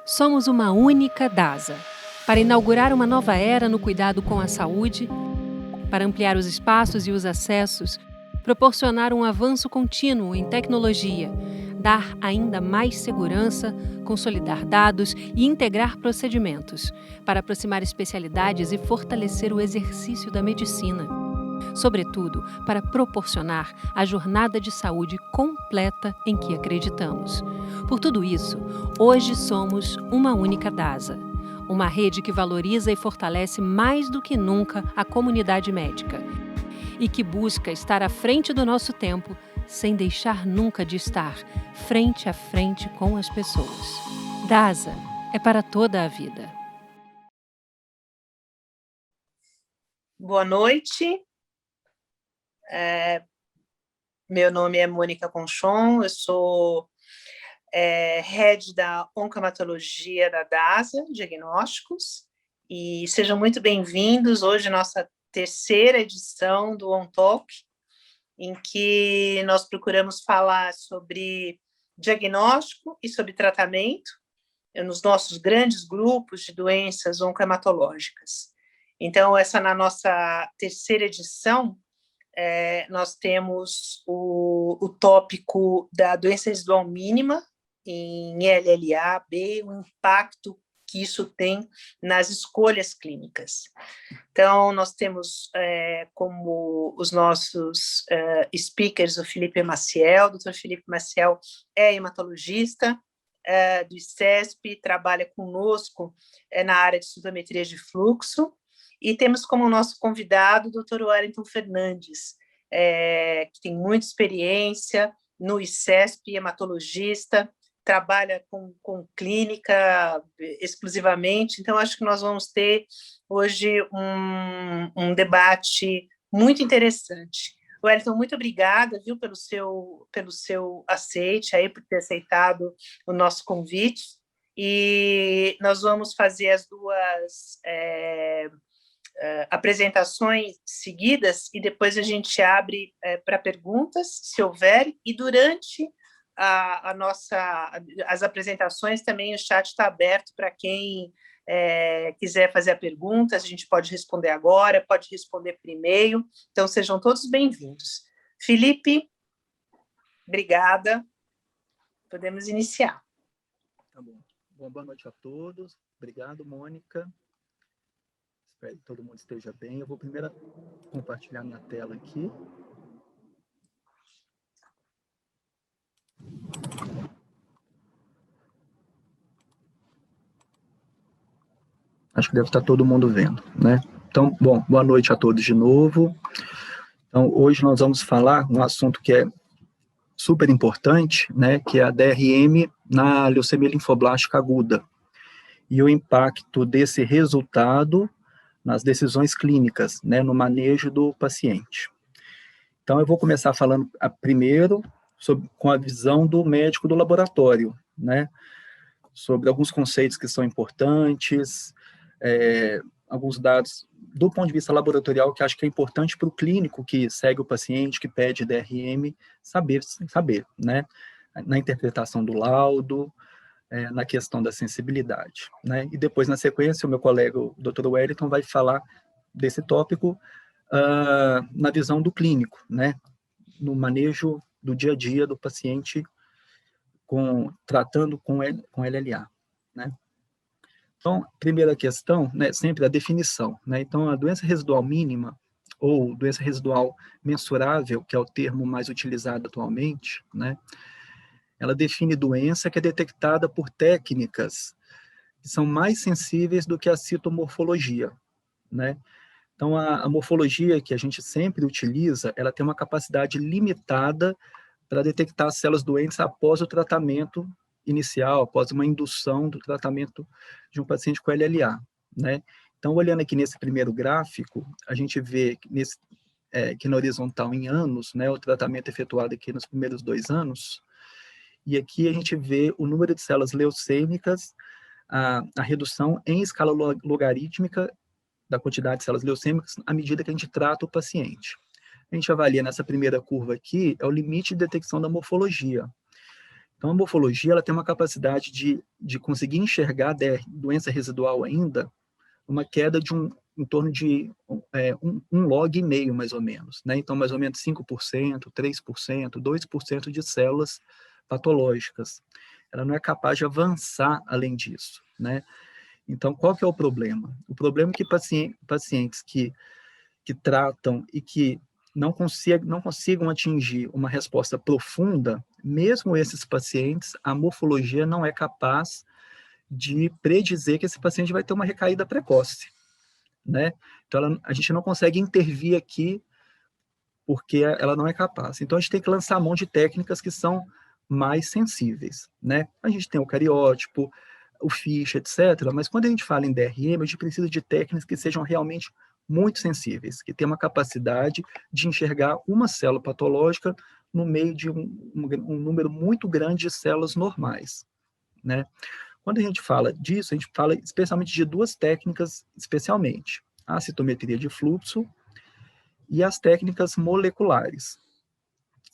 Somos uma única DASA. Para inaugurar uma nova era no cuidado com a saúde, para ampliar os espaços e os acessos, proporcionar um avanço contínuo em tecnologia, dar ainda mais segurança, consolidar dados e integrar procedimentos, para aproximar especialidades e fortalecer o exercício da medicina. Sobretudo, para proporcionar a jornada de saúde completa em que acreditamos. Por tudo isso, hoje somos uma única DASA, uma rede que valoriza e fortalece mais do que nunca a comunidade médica e que busca estar à frente do nosso tempo, sem deixar nunca de estar frente a frente com as pessoas. DASA é para toda a vida. Boa noite. Meu nome é Mônica Conchon, eu sou head da oncomatologia da DASA Diagnósticos, e sejam muito bem-vindos. Hoje, nossa terceira edição do OnTalk, em que nós procuramos falar sobre diagnóstico e sobre tratamento nos nossos grandes grupos de doenças oncohematológicas. Então, essa na nossa terceira edição, nós temos o tópico da doença residual mínima em LLA-B, o impacto que isso tem nas escolhas clínicas. Então, nós temos como os nossos speakers o Felipe Maciel. O Dr. Felipe Maciel é hematologista do ICESP, trabalha conosco na área de sintometria de fluxo, e temos como nosso convidado o Dr. Wellington Fernandes, que tem muita experiência no ICESP, hematologista, trabalha com clínica exclusivamente. Então, acho que nós vamos ter hoje um debate muito interessante. Wellington, muito obrigada, viu, pelo seu aceite, aí, por ter aceitado o nosso convite, e nós vamos fazer as duas apresentações seguidas, e depois a gente abre para perguntas, se houver, e durante as apresentações também o chat está aberto para quem quiser fazer a pergunta. A gente pode responder agora, pode responder por e-mail, então sejam todos bem-vindos. Felipe, obrigada, podemos iniciar. Tá bom. Boa noite a todos, obrigado, Mônica. Espero que todo mundo esteja bem. Eu vou primeiro compartilhar minha tela aqui. Acho que deve estar todo mundo vendo, né? Então, bom, boa noite a todos de novo. Então, hoje nós vamos falar um assunto que é super importante, né? Que é a DRM na leucemia linfoblástica aguda e o impacto desse resultado nas decisões clínicas, né, no manejo do paciente. Então, eu vou começar falando primeiro com a visão do médico do laboratório, né, sobre alguns conceitos que são importantes, alguns dados do ponto de vista laboratorial que acho que é importante para o clínico que segue o paciente, que pede DRM, saber, né, na interpretação do laudo, na questão da sensibilidade, né? E depois, na sequência, o meu colega, o Dr. Wellington, vai falar desse tópico na visão do clínico, né? No manejo do dia a dia do paciente tratando com LLA, né? Então, primeira questão, né, sempre a definição, né? Então, a doença residual mínima ou doença residual mensurável, que é o termo mais utilizado atualmente, né? Ela define doença que é detectada por técnicas que são mais sensíveis do que a citomorfologia, né? Então, a morfologia que a gente sempre utiliza, ela tem uma capacidade limitada para detectar células doentes após o tratamento inicial, após uma indução do tratamento de um paciente com LLA, né? Então, olhando aqui nesse primeiro gráfico, a gente vê que na horizontal em anos, né, o tratamento efetuado aqui nos primeiros 2 anos, e aqui a gente vê o número de células leucêmicas, a redução em escala logarítmica da quantidade de células leucêmicas à medida que a gente trata o paciente. A gente avalia nessa primeira curva aqui, é o limite de detecção da morfologia. Então, a morfologia ela tem uma capacidade de conseguir enxergar a doença residual ainda, uma queda de em torno de um log e meio, mais ou menos, né? Então, mais ou menos 5%, 3%, 2% de células patológicas. Ela não é capaz de avançar além disso, né? Então, qual que é o problema? O problema é que pacientes que tratam e que não consigam atingir uma resposta profunda, mesmo esses pacientes, a morfologia não é capaz de predizer que esse paciente vai ter uma recaída precoce, né? Então, a gente não consegue intervir aqui porque ela não é capaz. Então, a gente tem que lançar a mão de técnicas que são mais sensíveis, né? A gente tem o cariótipo, o FISH, etc. Mas quando a gente fala em DRM, a gente precisa de técnicas que sejam realmente muito sensíveis, que tenham uma capacidade de enxergar uma célula patológica no meio de um número muito grande de células normais, né? Quando a gente fala disso, a gente fala especialmente de duas técnicas, especialmente a citometria de fluxo e as técnicas moleculares,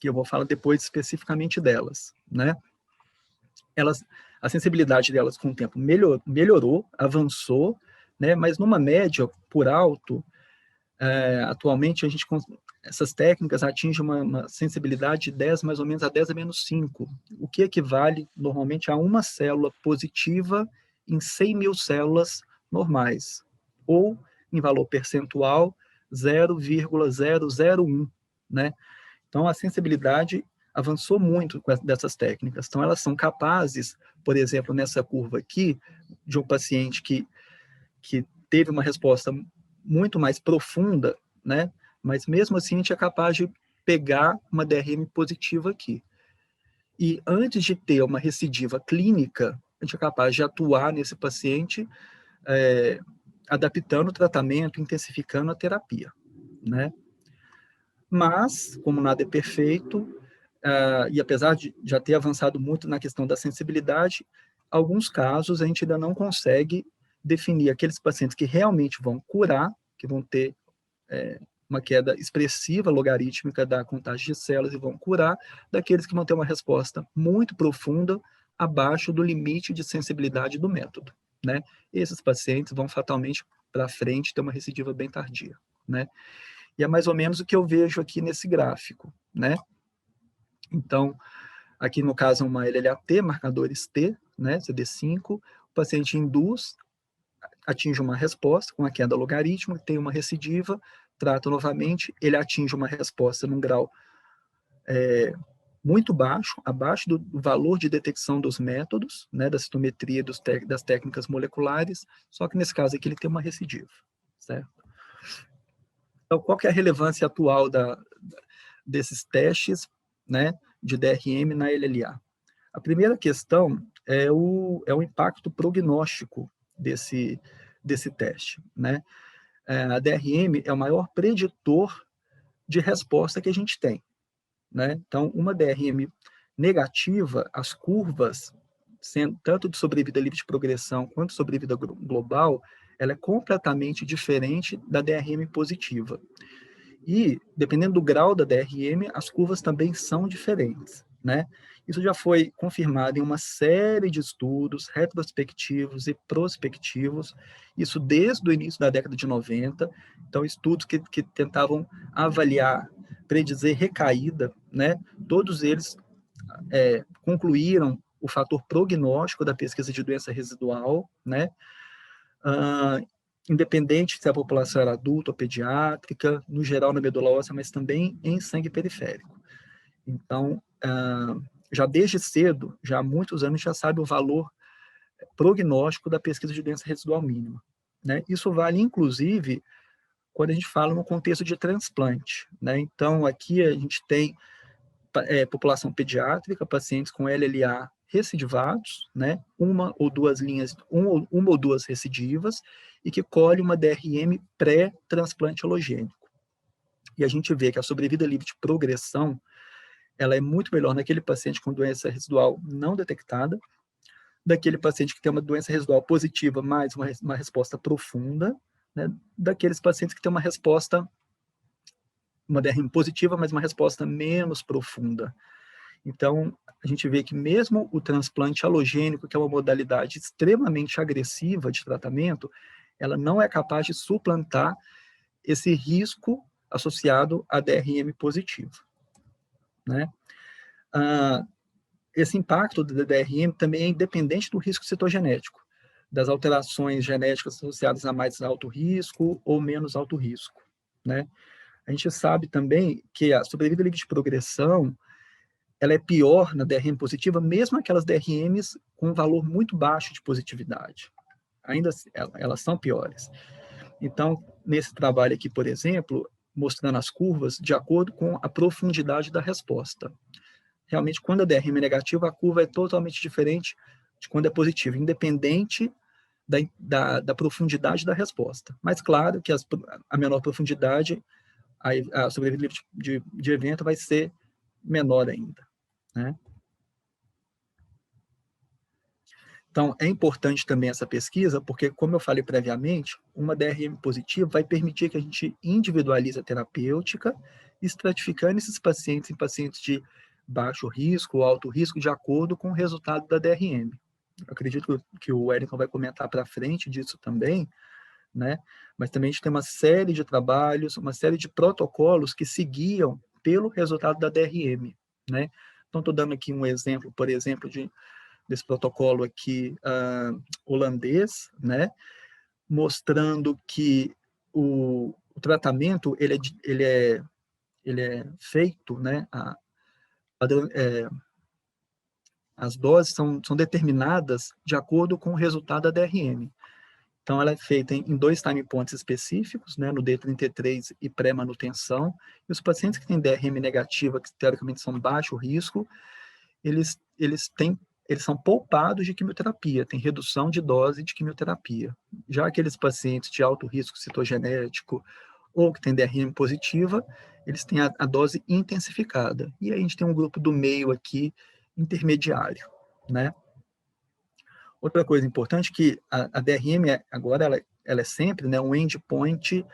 que eu vou falar depois especificamente delas, né? A sensibilidade delas com o tempo melhorou, avançou, né? Mas numa média por alto, atualmente essas técnicas atingem uma sensibilidade de 10 mais ou menos a 10 a menos 5, o que equivale normalmente a uma célula positiva em 100 mil células normais, ou em valor percentual 0,001, né? Então, a sensibilidade avançou muito dessas técnicas. Então, elas são capazes, por exemplo, nessa curva aqui, de um paciente que teve uma resposta muito mais profunda, né? Mas mesmo assim a gente é capaz de pegar uma DRM positiva aqui. E antes de ter uma recidiva clínica, a gente é capaz de atuar nesse paciente, adaptando o tratamento, intensificando a terapia, né? Mas, como nada é perfeito, e apesar de já ter avançado muito na questão da sensibilidade, alguns casos a gente ainda não consegue definir aqueles pacientes que realmente vão curar, que vão ter uma queda expressiva, logarítmica da contagem de células e vão curar, daqueles que vão ter uma resposta muito profunda, abaixo do limite de sensibilidade do método, né? Esses pacientes vão fatalmente para frente ter uma recidiva bem tardia, né? E é mais ou menos o que eu vejo aqui nesse gráfico, né? Então, aqui no caso, uma LLAT, marcadores T, né, CD5, o paciente induz, atinge uma resposta com a queda logarítmica, tem uma recidiva, trata novamente, ele atinge uma resposta num grau muito baixo, abaixo do valor de detecção dos métodos, né, da citometria, das técnicas moleculares, só que nesse caso aqui ele tem uma recidiva, certo? Então, qual que é a relevância atual desses testes, né, de DRM na LLA? A primeira questão é o impacto prognóstico desse teste, né? A DRM é o maior preditor de resposta que a gente tem, né? Então, uma DRM negativa, as curvas, tanto de sobrevida livre de progressão quanto de sobrevida global, ela é completamente diferente da DRM positiva. E, dependendo do grau da DRM, as curvas também são diferentes, né? Isso já foi confirmado em uma série de estudos retrospectivos e prospectivos, isso desde o início da década de 90, então estudos que tentavam avaliar, predizer recaída, né? Todos eles concluíram o fator prognóstico da pesquisa de doença residual, né? Independente se a população era adulta ou pediátrica, no geral na medula óssea, mas também em sangue periférico. Então, já desde cedo, já há muitos anos, já sabe o valor prognóstico da pesquisa de doença residual mínima, né? Isso vale, inclusive, quando a gente fala no contexto de transplante, né? Então, aqui a gente tem população pediátrica, pacientes com LLA recidivados, né? Uma ou duas recidivas, e que colhe uma DRM pré-transplante halogênico. E a gente vê que a sobrevida livre de progressão, ela é muito melhor naquele paciente com doença residual não detectada, daquele paciente que tem uma doença residual positiva, mais uma resposta profunda, né? Daqueles pacientes que têm uma DRM positiva, mas uma resposta menos profunda. Então, a gente vê que mesmo o transplante alogênico, que é uma modalidade extremamente agressiva de tratamento, ela não é capaz de suplantar esse risco associado a DRM positivo, né? Esse impacto do DRM também é independente do risco citogenético, das alterações genéticas associadas a mais alto risco ou menos alto risco, né? A gente sabe também que a sobrevida livre de progressão, ela é pior na DRM positiva, mesmo aquelas DRMs com um valor muito baixo de positividade. Ainda elas são piores. Então, nesse trabalho aqui, por exemplo, mostrando as curvas de acordo com a profundidade da resposta. Realmente, quando a DRM é negativa, a curva é totalmente diferente de quando é positiva, independente da profundidade da resposta. Mas, claro, que a menor profundidade, a sobrevida de evento vai ser menor ainda, né? Então, é importante também essa pesquisa, porque, como eu falei previamente, uma DRM positiva vai permitir que a gente individualize a terapêutica, estratificando esses pacientes em pacientes de baixo risco ou alto risco, de acordo com o resultado da DRM. Eu acredito que o Wellington vai comentar para frente disso também, né? Mas também a gente tem uma série de trabalhos, uma série de protocolos que seguiam pelo resultado da DRM, né? Então, estou dando aqui um exemplo, por exemplo, desse protocolo aqui holandês, né? Mostrando que o tratamento ele é feito, né? As doses são determinadas de acordo com o resultado da DRM. Então, ela é feita em 2 time points específicos, né, no D33 e pré-manutenção, e os pacientes que têm DRM negativa, que teoricamente são baixo risco, eles são poupados de quimioterapia, tem redução de dose de quimioterapia. Já aqueles pacientes de alto risco citogenético ou que têm DRM positiva, eles têm a dose intensificada. E aí a gente tem um grupo do meio aqui, intermediário, né? Outra coisa importante é que a DRM agora ela é sempre, né, um endpoint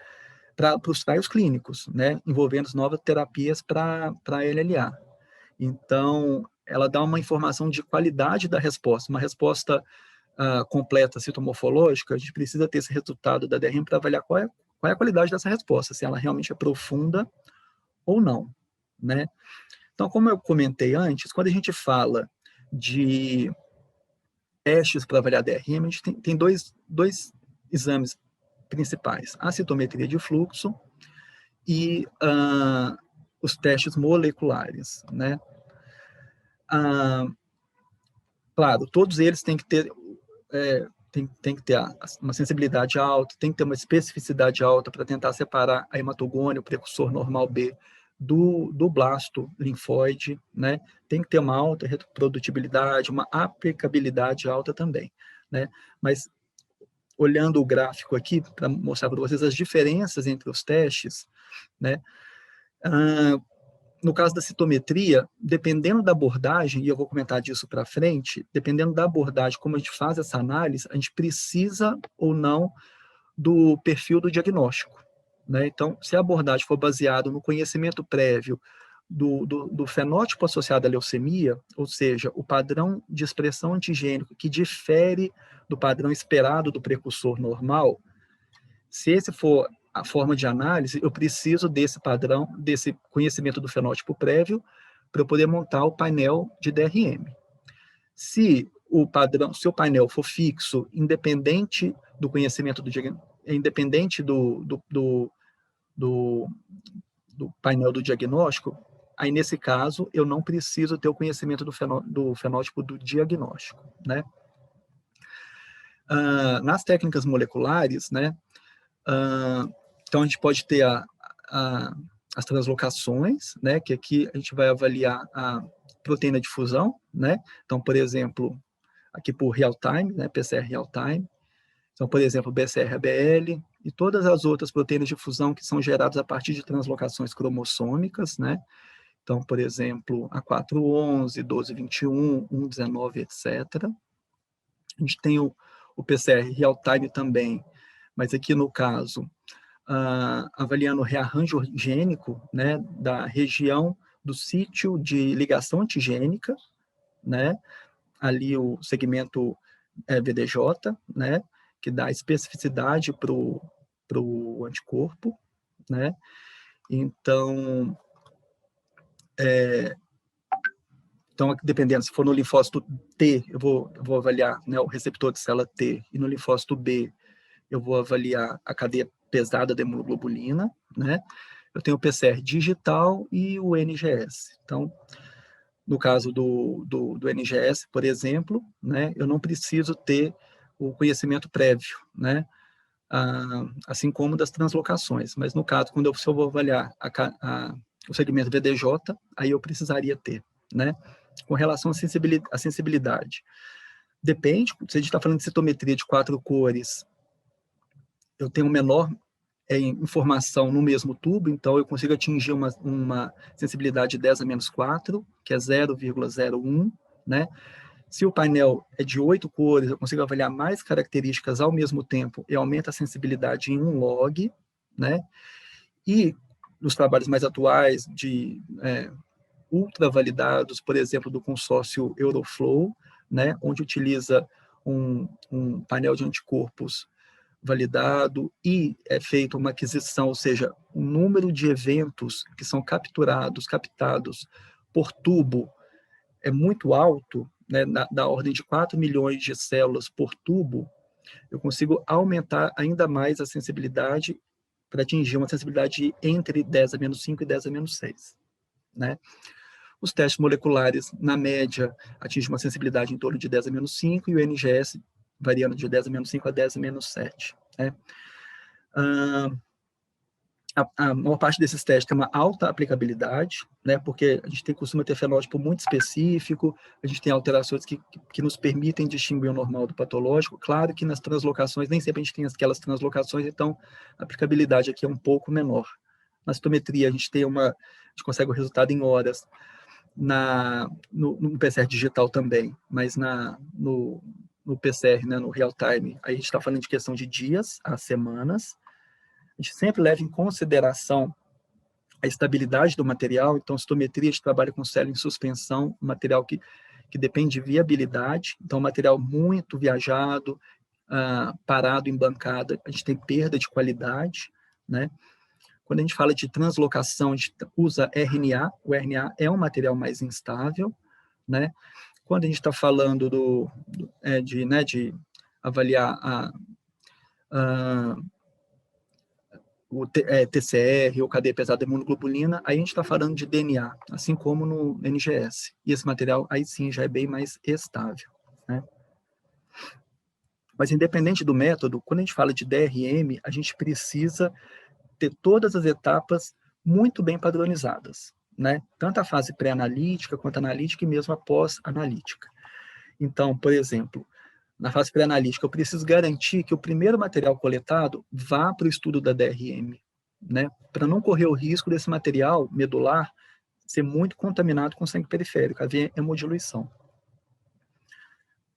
para os trials clínicos, né, envolvendo as novas terapias para LLA. Então, ela dá uma informação de qualidade da resposta, uma resposta completa citomorfológica. A gente precisa ter esse resultado da DRM para avaliar qual é a qualidade dessa resposta, se ela realmente é profunda ou não, né? Então, como eu comentei antes, quando a gente fala de testes para avaliar DRM, a gente tem dois exames principais: a citometria de fluxo e os testes moleculares, né? Claro, todos eles têm que ter tem que ter uma sensibilidade alta, tem que ter uma especificidade alta para tentar separar a hematogônia, o precursor normal B, do blasto linfóide, né? Tem que ter uma alta reprodutibilidade, uma aplicabilidade alta também, né? Mas, olhando o gráfico aqui, para mostrar para vocês as diferenças entre os testes, né? No caso da citometria, dependendo da abordagem, e eu vou comentar disso para frente, dependendo da abordagem, como a gente faz essa análise, a gente precisa ou não do perfil do diagnóstico, né? Então, se a abordagem for baseada no conhecimento prévio do fenótipo associado à leucemia, ou seja, o padrão de expressão antigênico que difere do padrão esperado do precursor normal, se esse for a forma de análise, eu preciso desse padrão, desse conhecimento do fenótipo prévio, para eu poder montar o painel de DRM. Se o painel for fixo, independente do conhecimento independente do painel do diagnóstico, aí nesse caso eu não preciso ter o conhecimento do fenótipo do diagnóstico, né? Nas técnicas moleculares, né? Então, a gente pode ter as translocações, né, que aqui a gente vai avaliar a proteína de fusão, né? Então, por exemplo, aqui por real time, né, PCR real time. Então, por exemplo, BCR-ABL e todas as outras proteínas de fusão que são geradas a partir de translocações cromossômicas, né? Então, por exemplo, A411, 1221, 119, etc. A gente tem o PCR real time também, mas aqui no caso avaliando o rearranjo gênico, né, da região do sítio de ligação antigênica, né? Ali o segmento VDJ, né? Que dá especificidade para o anticorpo, né? Então, dependendo, se for no linfócito T, eu vou avaliar, né, o receptor de célula T, e no linfócito B, eu vou avaliar a cadeia pesada da hemoglobulina, né? Eu tenho o PCR digital e o NGS. Então, no caso do NGS, por exemplo, né, eu não preciso ter o conhecimento prévio, né? Assim como das translocações. Mas no caso, se eu vou avaliar o segmento VDJ, aí eu precisaria ter, né? Com relação à sensibilidade. Depende, se a gente está falando de citometria de 4 cores, eu tenho menor informação no mesmo tubo, então eu consigo atingir uma sensibilidade de 10 a menos 4, que é 0,01, né? Se o painel é de 8 cores, eu consigo avaliar mais características ao mesmo tempo e aumenta a sensibilidade em 1 log, né? E nos trabalhos mais atuais de ultravalidados, por exemplo, do consórcio Euroflow, né? Onde utiliza um painel de anticorpos validado e é feita uma aquisição, ou seja, o número de eventos que são captados por tubo é muito alto, né, da ordem de 4 milhões de células por tubo, eu consigo aumentar ainda mais a sensibilidade para atingir uma sensibilidade entre 10 a menos 5 e 10 a menos 6. Né? Os testes moleculares, na média, atingem uma sensibilidade em torno de 10 a menos 5 e o NGS variando de 10 a menos 5 a 10 a menos 7. Né? A maior parte desses testes tem uma alta aplicabilidade, né, porque a gente costuma ter fenótipo muito específico, a gente tem alterações que nos permitem distinguir o normal do patológico. Claro que nas translocações, nem sempre a gente tem aquelas translocações, então a aplicabilidade aqui é um pouco menor. Na citometria, a gente consegue o resultado em horas, no PCR digital também, mas no PCR, né, no real time, aí a gente está falando de questão de dias a semanas. A gente sempre leva em consideração a estabilidade do material, então citometria a gente trabalha com célula em suspensão, um material que depende de viabilidade, então material muito viajado, parado em bancada, a gente tem perda de qualidade, né? Quando a gente fala de translocação, a gente usa RNA, o RNA é um material mais instável, né? Quando a gente está falando de avaliar o TCR ou cadeia pesada de imunoglobulina, aí a gente está falando de DNA, assim como no NGS. E esse material, aí sim, já é bem mais estável. Né? Mas independente do método, quando a gente fala de DRM, a gente precisa ter todas as etapas muito bem padronizadas. Né? Tanto a fase pré-analítica, quanto a analítica e mesmo a pós-analítica. Então, por exemplo, na fase pré-analítica, eu preciso garantir que o primeiro material coletado vá para o estudo da DRM, né? Para não correr o risco desse material medular ser muito contaminado com sangue periférico, haver hemodiluição.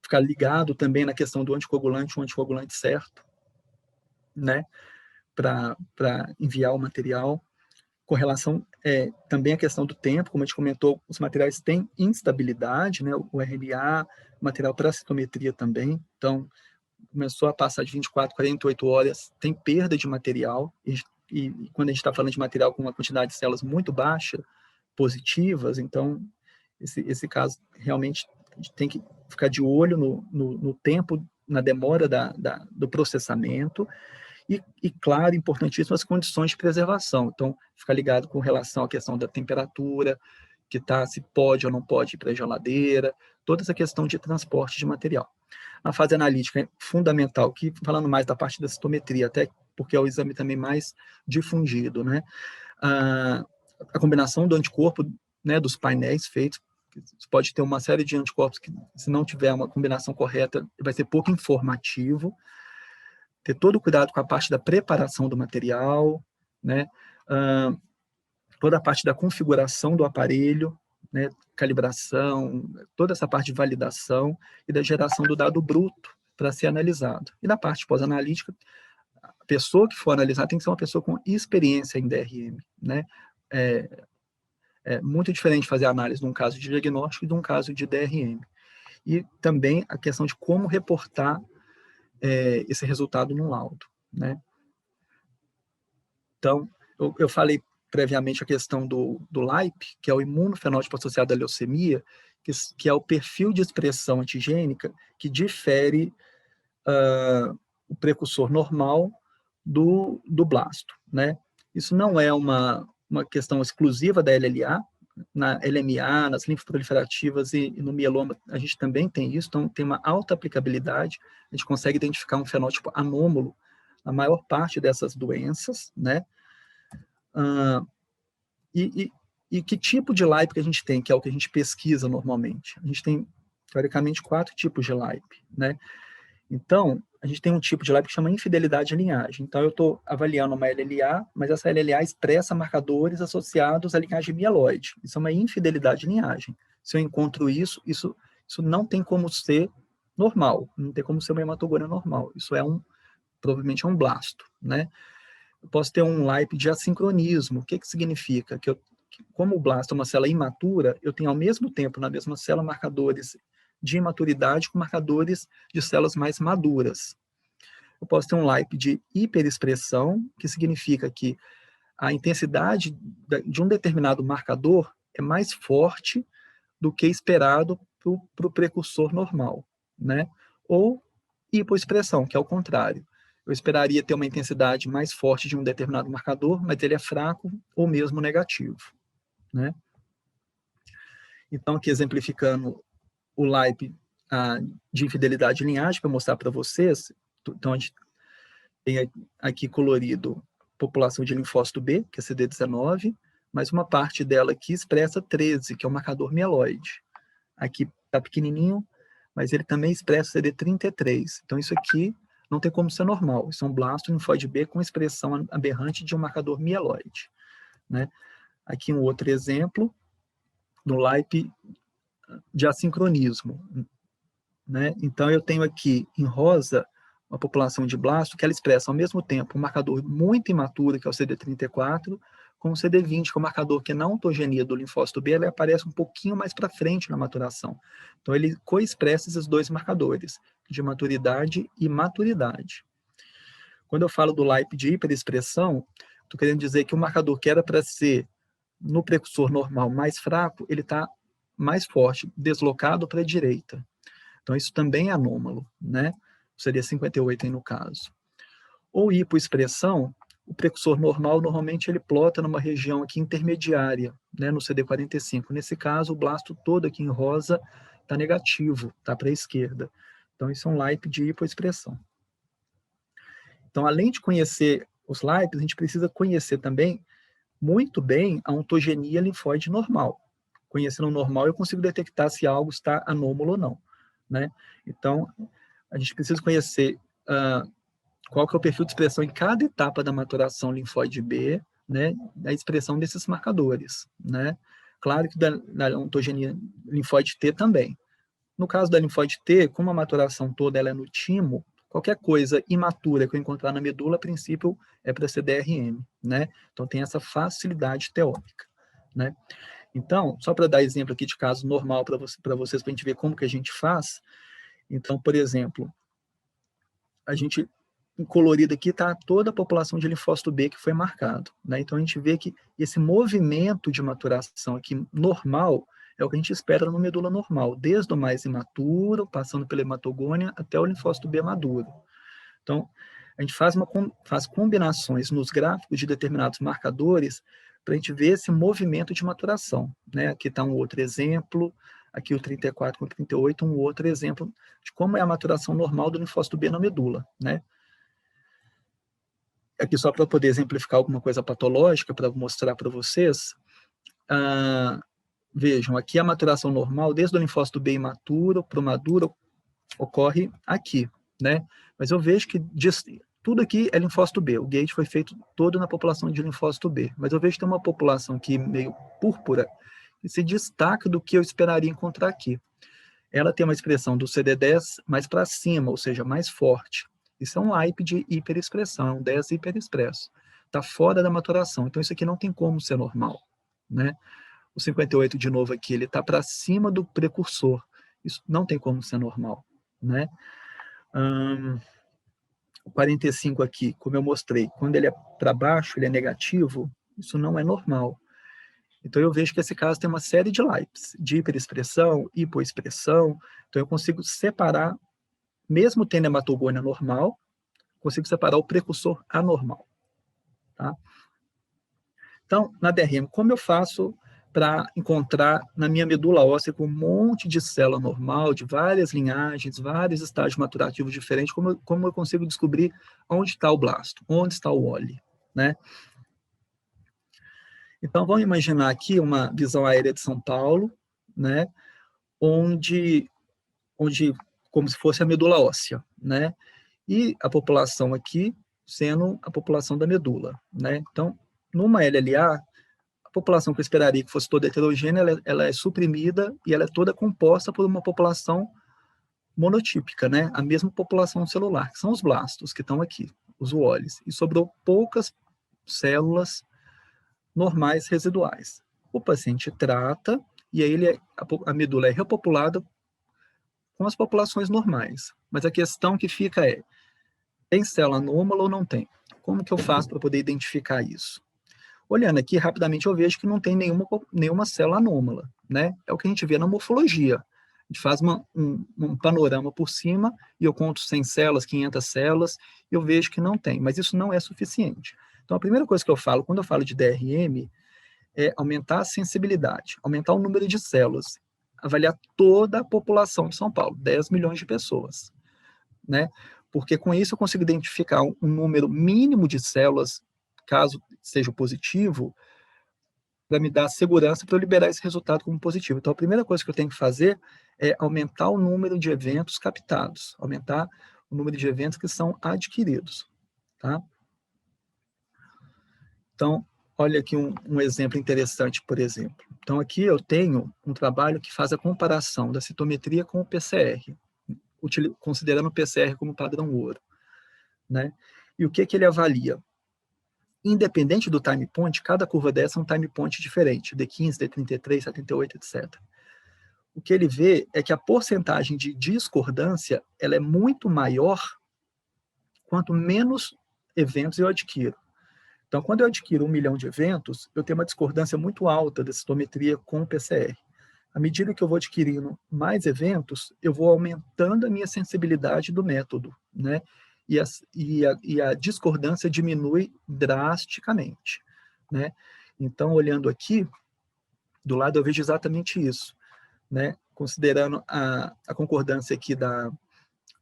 Ficar ligado também na questão do anticoagulante, o anticoagulante certo, né? Para enviar o material. Com relação também à questão do tempo, como a gente comentou, os materiais têm instabilidade, né? O RNA, material para citometria também, então começou a passar de 24, 48 horas, tem perda de material, e quando a gente está falando de material com uma quantidade de células muito baixa, positivas, então esse caso realmente a gente tem que ficar de olho no tempo, na demora do processamento, e, claro, importantíssimas as condições de preservação. Então, ficar ligado com relação à questão da temperatura, se pode ou não pode ir para a geladeira, toda essa questão de transporte de material. Na fase analítica é fundamental, falando mais da parte da citometria, até porque é o exame também mais difundido, né? A combinação do anticorpo, né, dos painéis feitos, você pode ter uma série de anticorpos que, se não tiver uma combinação correta, vai ser pouco informativo. Ter todo o cuidado com a parte da preparação do material, né? Toda a parte da configuração do aparelho, né? Calibração, toda essa parte de validação e da geração do dado bruto para ser analisado. E na parte pós-analítica, a pessoa que for analisar tem que ser uma pessoa com experiência em DRM, né? É muito diferente fazer análise de um caso de diagnóstico e de um caso de DRM. E também a questão de como reportar esse resultado no laudo, né? Então, eu falei previamente a questão do LAIP, que é o imunofenótipo associado à leucemia, que é o perfil de expressão antigênica que difere o precursor normal do blasto, né? Isso não é uma questão exclusiva da LLA, na LMA, nas linfoproliferativas e no mieloma a gente também tem isso, então tem uma alta aplicabilidade, a gente consegue identificar um fenótipo anômalo na maior parte dessas doenças, né? E que tipo de LAIP que a gente tem, que é o que a gente pesquisa normalmente? A gente tem, teoricamente, 4 tipos de LAIP, né? Então, a gente tem um tipo de LAIP que chama infidelidade de linhagem. Então, eu estou avaliando uma LLA, mas essa LLA expressa marcadores associados à linhagem mieloide. Isso é uma infidelidade de linhagem. Se eu encontro isso não tem como ser normal, não tem como ser uma hematogônia normal. Isso provavelmente é um blasto, né? Eu posso ter um LAIP de assincronismo. O que significa? Como o blasto é uma célula imatura, eu tenho ao mesmo tempo, na mesma célula, marcadores de imaturidade com marcadores de células mais maduras. Eu posso ter um LAIP de hiperexpressão, que significa que a intensidade de um determinado marcador é mais forte do que esperado para o precursor normal, né? Ou hipoexpressão, que é o contrário. Eu esperaria ter uma intensidade mais forte de um determinado marcador, mas ele é fraco ou mesmo negativo, né? Então, aqui exemplificando o LAIP de infidelidade de linhagem, para mostrar para vocês. Então, a gente tem aqui colorido população de linfócito B, que é CD19, mas uma parte dela aqui expressa 13, que é o marcador mieloide. Aqui está pequenininho, mas ele também expressa CD33. Então, isso aqui não tem como ser normal. Isso é um blasto linfóide B com expressão aberrante de um marcador mieloide, né? Aqui um outro exemplo do LAIP de assincronismo, né? Então, eu tenho aqui em rosa uma população de blasto que ela expressa ao mesmo tempo um marcador muito imaturo, que é o CD34, com o CD20, que é o marcador que na ontogenia do linfócito B, ele aparece um pouquinho mais para frente na maturação. Então, ele coexpressa esses dois marcadores, de maturidade e maturidade. Quando eu falo do LAIP de hiperexpressão, estou querendo dizer que o marcador que era para ser no precursor normal mais fraco, ele está mais forte, deslocado para a direita. Então, isso também é anômalo, né? Seria 58 aí no caso. Ou hipoexpressão, o precursor normal, normalmente, ele plota numa região aqui intermediária, né, no CD45. Nesse caso, o blasto todo aqui em rosa está negativo, está para a esquerda. Então, isso é um LAIP de hipoexpressão. Então, além de conhecer os LAIPs, a gente precisa conhecer também muito bem a ontogenia linfóide normal. Conhecendo o normal, eu consigo detectar se algo está anômalo ou não, né? Então, a gente precisa conhecer qual que é o perfil de expressão em cada etapa da maturação linfóide B, né, da expressão desses marcadores, né? Claro que da ontogenia linfóide T também. No caso da linfóide T, como a maturação toda ela é no timo, qualquer coisa imatura que eu encontrar na medula, a princípio, é para ser DRM, né? Então, tem essa facilidade teórica, né? Então, só para dar exemplo aqui de caso normal para vocês, para a gente ver como que a gente faz. Então, por exemplo, a gente, em colorido aqui, está toda a população de linfócito B que foi marcado, né? Então, a gente vê que esse movimento de maturação aqui normal é o que a gente espera no medula normal, desde o mais imaturo, passando pela hematogônia, até o linfócito B maduro. Então, a gente faz combinações nos gráficos de determinados marcadores para a gente ver esse movimento de maturação, né? Aqui está um outro exemplo, aqui o 34 com 38, um outro exemplo de como é a maturação normal do linfócito B na medula, né? Aqui só para poder exemplificar alguma coisa patológica, para mostrar para vocês, vejam, aqui a maturação normal, desde o linfócito B imaturo para o maduro, ocorre aqui, né? Mas eu vejo que tudo aqui é linfócito B, o gate foi feito todo na população de linfócito B, mas eu vejo que tem uma população aqui meio púrpura, que se destaca do que eu esperaria encontrar aqui. Ela tem uma expressão do CD10 mais para cima, ou seja, mais forte. Isso é um LAIP de hiperexpressão, é um 10 hiperexpresso. Está fora da maturação, então isso aqui não tem como ser normal, né? O 58 de novo aqui, ele está para cima do precursor. Isso não tem como ser normal, né? O 45 aqui, como eu mostrei, quando ele é para baixo, ele é negativo, isso não é normal. Então eu vejo que esse caso tem uma série de LIPEs, de hiperexpressão, hipoexpressão, então eu consigo separar, mesmo tendo hematogônia normal, consigo separar o precursor anormal, tá? Então, na DRM, como eu faço para encontrar na minha medula óssea com um monte de célula normal, de várias linhagens, vários estágios maturativos diferentes, como eu consigo descobrir onde está o blasto, onde está o Wall, né? Então, vamos imaginar aqui uma visão aérea de São Paulo, né? Onde como se fosse a medula óssea, né? E a população aqui sendo a população da medula, né? Então, numa LLA, a população que eu esperaria que fosse toda heterogênea, ela é suprimida e ela é toda composta por uma população monotípica, né? A mesma população celular, que são os blastos que estão aqui, os Wallis, e sobrou poucas células normais residuais. O paciente trata e aí a medula é repopulada com as populações normais. Mas a questão que fica é, tem célula anômala ou não tem? Como que eu faço para poder identificar isso? Olhando aqui, rapidamente eu vejo que não tem nenhuma célula anômala, né? É o que a gente vê na morfologia. A gente faz um panorama por cima e eu conto 100 células, 500 células, e eu vejo que não tem, mas isso não é suficiente. Então, a primeira coisa que eu falo, quando eu falo de DRM, é aumentar a sensibilidade, aumentar o número de células, avaliar toda a população de São Paulo, 10 milhões de pessoas, né? Porque com isso eu consigo identificar um número mínimo de células, caso seja positivo, para me dar segurança para eu liberar esse resultado como positivo. Então, a primeira coisa que eu tenho que fazer é aumentar o número de eventos captados, aumentar o número de eventos que são adquiridos, tá? Então, olha aqui um exemplo interessante, por exemplo. Então, aqui eu tenho um trabalho que faz a comparação da citometria com o PCR, considerando o PCR como padrão ouro, né? E o que ele avalia? Independente do time point, cada curva dessa é um time point diferente, D15, D33, 78, etc. O que ele vê é que a porcentagem de discordância ela é muito maior quanto menos eventos eu adquiro. Então, quando eu adquiro 1 milhão de eventos, eu tenho uma discordância muito alta da citometria com o PCR. À medida que eu vou adquirindo mais eventos, eu vou aumentando a minha sensibilidade do método, né? E a discordância diminui drasticamente, né? Então, olhando aqui, do lado eu vejo exatamente isso, né? Considerando a concordância aqui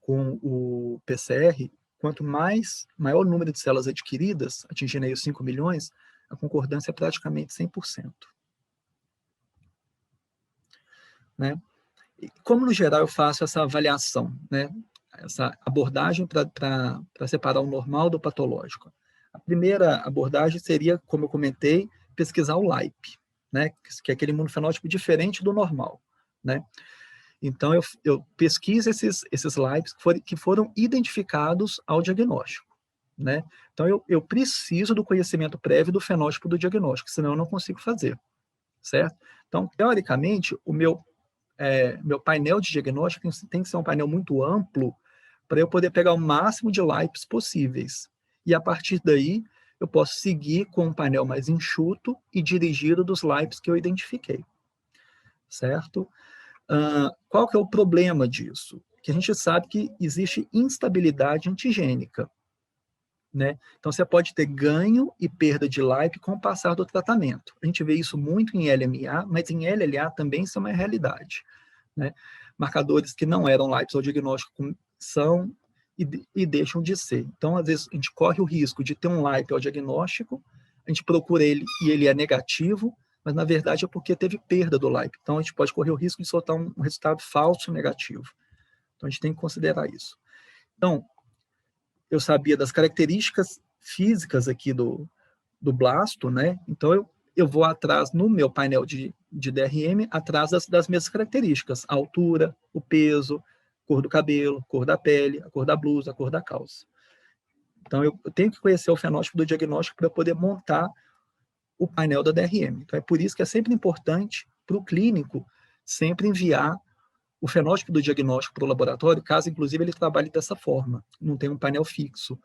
com o PCR, quanto maior o número de células adquiridas, atingindo aí os 5 milhões, a concordância é praticamente 100%. Né? E como, no geral, eu faço essa avaliação, né? Essa abordagem para separar o normal do patológico? A primeira abordagem seria, como eu comentei, pesquisar o LIPE, né? Que é aquele imunofenótipo diferente do normal, né? Então, eu pesquiso esses LIPEs que foram identificados ao diagnóstico, né? Então, eu preciso do conhecimento prévio do fenótipo do diagnóstico, senão eu não consigo fazer, certo? Então, teoricamente, o meu painel de diagnóstico tem que ser um painel muito amplo para eu poder pegar o máximo de LIPEs possíveis. E, a partir daí, eu posso seguir com um painel mais enxuto e dirigido dos LIPEs que eu identifiquei, certo? Qual que é o problema disso? Que a gente sabe que existe instabilidade antigênica, né? Então, você pode ter ganho e perda de LIPE com o passar do tratamento. A gente vê isso muito em LMA, mas em LLA também isso é uma realidade, né? Marcadores que não eram LIPEs ao diagnóstico são e deixam de ser. Então, às vezes, a gente corre o risco de ter um LIPE ao diagnóstico, a gente procura ele e ele é negativo, mas na verdade é porque teve perda do LIPE. Então, a gente pode correr o risco de soltar um resultado falso negativo. Então, a gente tem que considerar isso. Então, eu sabia das características físicas aqui do blasto, né? Então, eu vou atrás, no meu painel de DRM, atrás das mesmas características. A altura, o peso, cor do cabelo, cor da pele, a cor da blusa, a cor da calça. Então, eu tenho que conhecer o fenótipo do diagnóstico para poder montar o painel da DRM. Então, é por isso que é sempre importante para o clínico sempre enviar o fenótipo do diagnóstico para o laboratório, caso, inclusive, ele trabalhe dessa forma, não tem um painel fixo,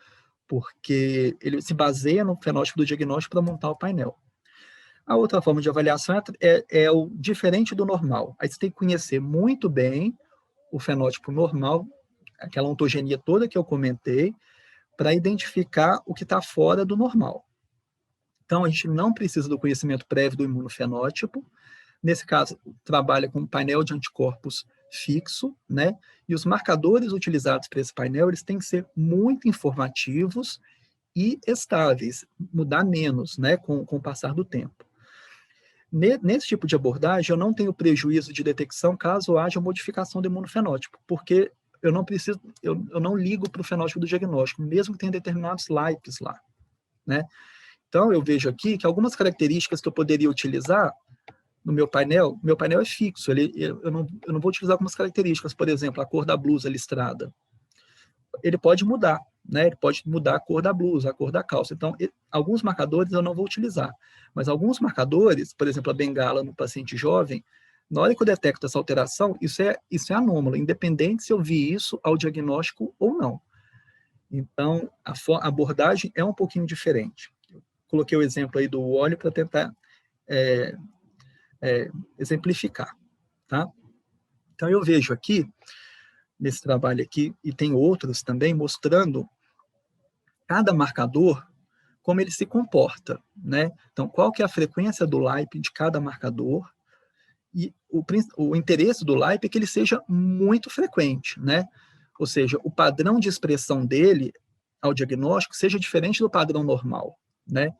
porque ele se baseia no fenótipo do diagnóstico para montar o painel. A outra forma de avaliação é o diferente do normal. Aí você tem que conhecer muito bem o fenótipo normal, aquela ontogenia toda que eu comentei, para identificar o que está fora do normal. Então, a gente não precisa do conhecimento prévio do imunofenótipo. Nesse caso, trabalha com um painel de anticorpos fixo, né? E os marcadores utilizados para esse painel, eles têm que ser muito informativos e estáveis, mudar menos, né, com o passar do tempo. Nesse tipo de abordagem, eu não tenho prejuízo de detecção caso haja modificação do imunofenótipo, porque eu não preciso, eu não ligo para o fenótipo do diagnóstico, mesmo que tenha determinados LIPEs lá, né? Então, eu vejo aqui que algumas características que eu poderia utilizar no meu painel é fixo, eu não vou utilizar algumas características, por exemplo, a cor da blusa listrada. Ele pode mudar, né? Ele pode mudar a cor da blusa, a cor da calça. Então, alguns marcadores eu não vou utilizar, mas alguns marcadores, por exemplo, a bengala no paciente jovem, na hora que eu detecto essa alteração, isso é anômalo, independente se eu vi isso ao diagnóstico ou não. Então, a abordagem é um pouquinho diferente. Eu coloquei o exemplo aí do óleo para tentar exemplificar, tá? Então, eu vejo aqui, nesse trabalho aqui, e tem outros também, mostrando cada marcador, como ele se comporta, né? Então, qual que é a frequência do LIPE de cada marcador, e o interesse do LIPE é que ele seja muito frequente, né? Ou seja, o padrão de expressão dele ao diagnóstico seja diferente do padrão normal, né?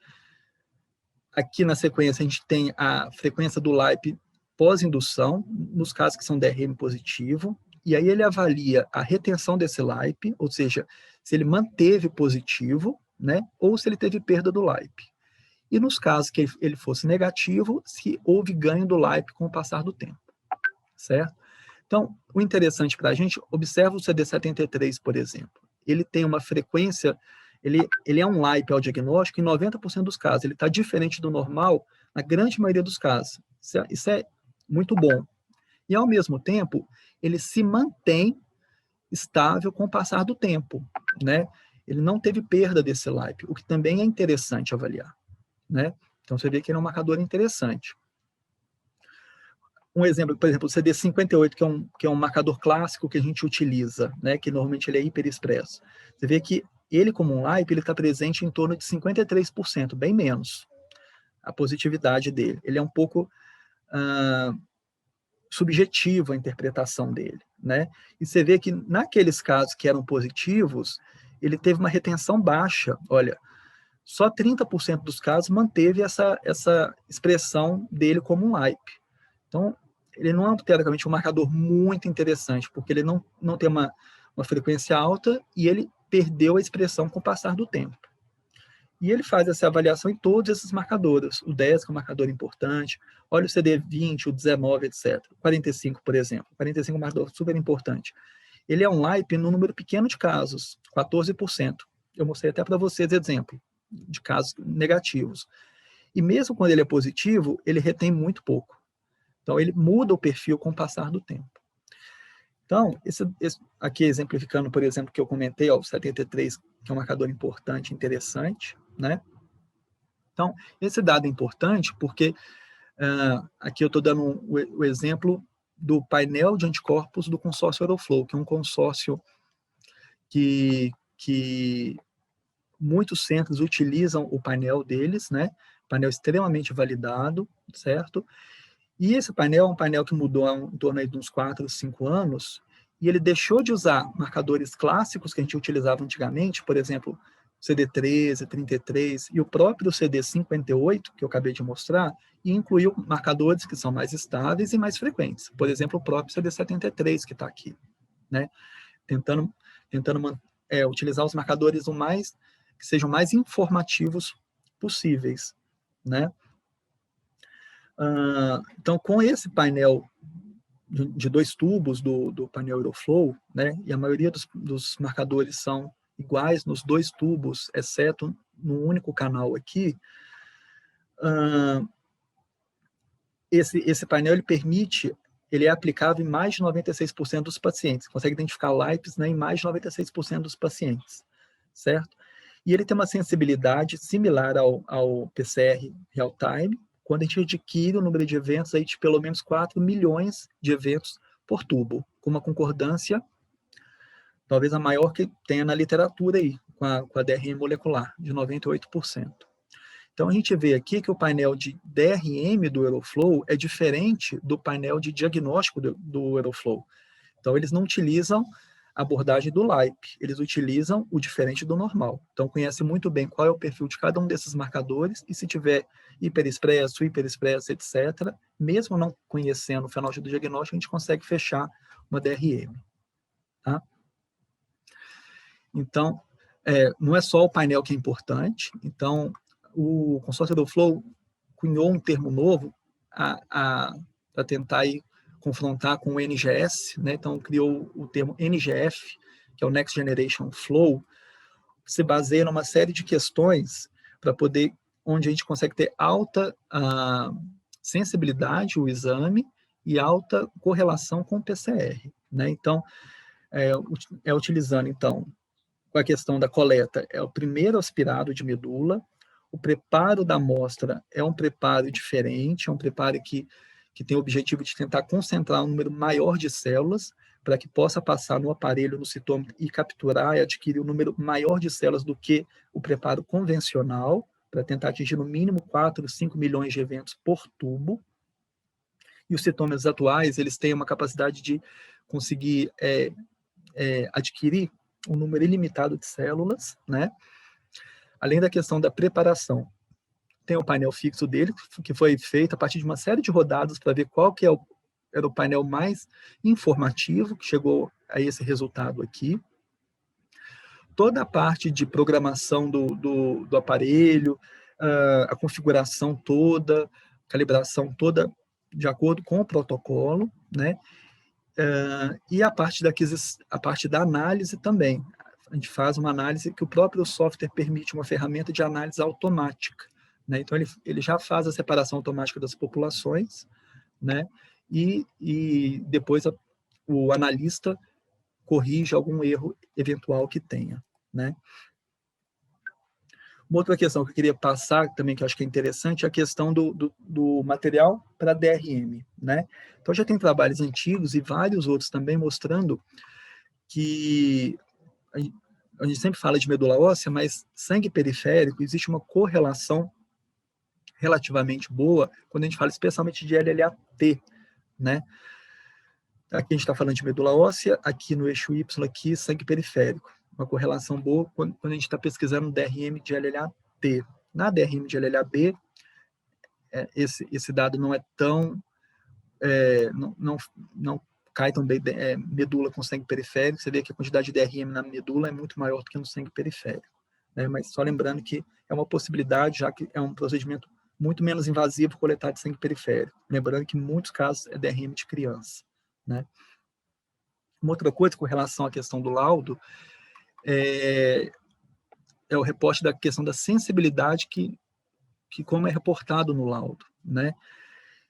Aqui na sequência a gente tem a frequência do LIPE pós-indução, nos casos que são DRM positivo, e aí ele avalia a retenção desse LIPE, ou seja, se ele manteve positivo, né, ou se ele teve perda do LIPE. E nos casos que ele fosse negativo, se houve ganho do LIPE com o passar do tempo, certo? Então, o interessante para a gente, observa o CD73, por exemplo. Ele tem uma frequência, ele é um LIPE ao diagnóstico em 90% dos casos. Ele está diferente do normal na grande maioria dos casos. Isso é muito bom. E, ao mesmo tempo, ele se mantém estável com o passar do tempo, né? Ele não teve perda desse LIPE, o que também é interessante avaliar, né? Então, você vê que ele é um marcador interessante. Um exemplo, por exemplo, o CD58, que é um marcador clássico que a gente utiliza, né, que normalmente ele é hiperexpresso. Você vê que ele, como um LIPE, ele está presente em torno de 53%, bem menos a positividade dele. Ele é um pouco subjetivo a interpretação dele, né? E você vê que naqueles casos que eram positivos, ele teve uma retenção baixa. Olha, só 30% dos casos manteve essa expressão dele como um LIPE. Então, ele não é, teoricamente, um marcador muito interessante, porque ele não tem uma frequência alta e ele perdeu a expressão com o passar do tempo. E ele faz essa avaliação em todos esses marcadores. O 10, que é um marcador importante, olha o CD20, o 19, etc. 45, por exemplo. 45 é um marcador super importante. Ele é um LIPE no número pequeno de casos, 14%. Eu mostrei até para vocês exemplo de casos negativos. E mesmo quando ele é positivo, ele retém muito pouco. Então, ele muda o perfil com o passar do tempo. Então, esse aqui exemplificando, por exemplo, que eu comentei, ó, o 73, que é um marcador importante, interessante, né? Então, esse dado é importante porque aqui eu estou dando o exemplo do painel de anticorpos do consórcio Aeroflow, que é um consórcio que muitos centros utilizam o painel deles, né? Painel extremamente validado, certo? E esse painel é um painel que mudou em torno aí de uns 4, 5 anos, e ele deixou de usar marcadores clássicos que a gente utilizava antigamente, por exemplo, CD13, 33 e o próprio CD58, que eu acabei de mostrar, e incluiu marcadores que são mais estáveis e mais frequentes. Por exemplo, o próprio CD73 que está aqui, né? Tentando utilizar os marcadores que sejam mais informativos possíveis, né? Então, com esse painel de 2 tubos do painel Aeroflow, né, e a maioria dos marcadores são iguais nos 2 tubos, exceto no único canal aqui, esse painel ele é aplicável em mais de 96% dos pacientes, consegue identificar LIPEs, né, em mais de 96% dos pacientes, certo? E ele tem uma sensibilidade similar ao PCR real-time, quando a gente adquire o número de eventos aí de pelo menos 4 milhões de eventos por tubo, com uma concordância talvez a maior que tenha na literatura aí, com a DRM molecular, de 98%. Então, a gente vê aqui que o painel de DRM do Aeroflow é diferente do painel de diagnóstico do Aeroflow. Então, eles não utilizam a abordagem do LIPE, eles utilizam o diferente do normal. Então, conhece muito bem qual é o perfil de cada um desses marcadores, e se tiver hiperexpresso, etc., mesmo não conhecendo o fenótipo do diagnóstico, a gente consegue fechar uma DRM. Tá? Então, não é só o painel que é importante. Então, o consórcio Aeroflow cunhou um termo novo para tentar aí confrontar com o NGS, né? Então, criou o termo NGF, que é o Next Generation Flow, que se baseia numa série de questões para poder, onde a gente consegue ter alta sensibilidade, o exame, e alta correlação com o PCR, né? Então, utilizando, então, com a questão da coleta, é o primeiro aspirado de medula, o preparo da amostra é um preparo diferente, é um preparo que tem o objetivo de tentar concentrar um número maior de células, para que possa passar no aparelho, no citômetro, e capturar e adquirir um número maior de células do que o preparo convencional, para tentar atingir no mínimo 4, 5 milhões de eventos por tubo. E os citômetros atuais, eles têm uma capacidade de conseguir adquirir um número ilimitado de células, né? Além da questão da preparação. Tem o painel fixo dele, que foi feito a partir de uma série de rodadas para ver qual que era o painel mais informativo, que chegou a esse resultado aqui. Toda a parte de programação do aparelho, a configuração toda, calibração toda de acordo com o protocolo, né? E a parte da análise também. A gente faz uma análise que o próprio software permite, uma ferramenta de análise automática, né? Então, ele já faz a separação automática das populações, né? E depois o analista corrige algum erro eventual que tenha, né? Uma outra questão que eu queria passar também, que eu acho que é interessante, é a questão do material para DRM, né? Então, já tem trabalhos antigos e vários outros também mostrando que a gente sempre fala de medula óssea, mas sangue periférico, existe uma correlação relativamente boa quando a gente fala especialmente de LLAT, né? Aqui a gente está falando de medula óssea, aqui no eixo Y, aqui sangue periférico. Uma correlação boa quando a gente está pesquisando DRM de LLAT. Na DRM de LLAB, esse dado não é tão... não cai tão bem medula com sangue periférico. Você vê que a quantidade de DRM na medula é muito maior do que no sangue periférico, né? Mas só lembrando que é uma possibilidade, já que é um procedimento muito menos invasivo coletar de sangue periférico. Lembrando que em muitos casos é DRM de criança, né? Uma outra coisa com relação à questão do laudo é o reporte da questão da sensibilidade que como é reportado no laudo, né?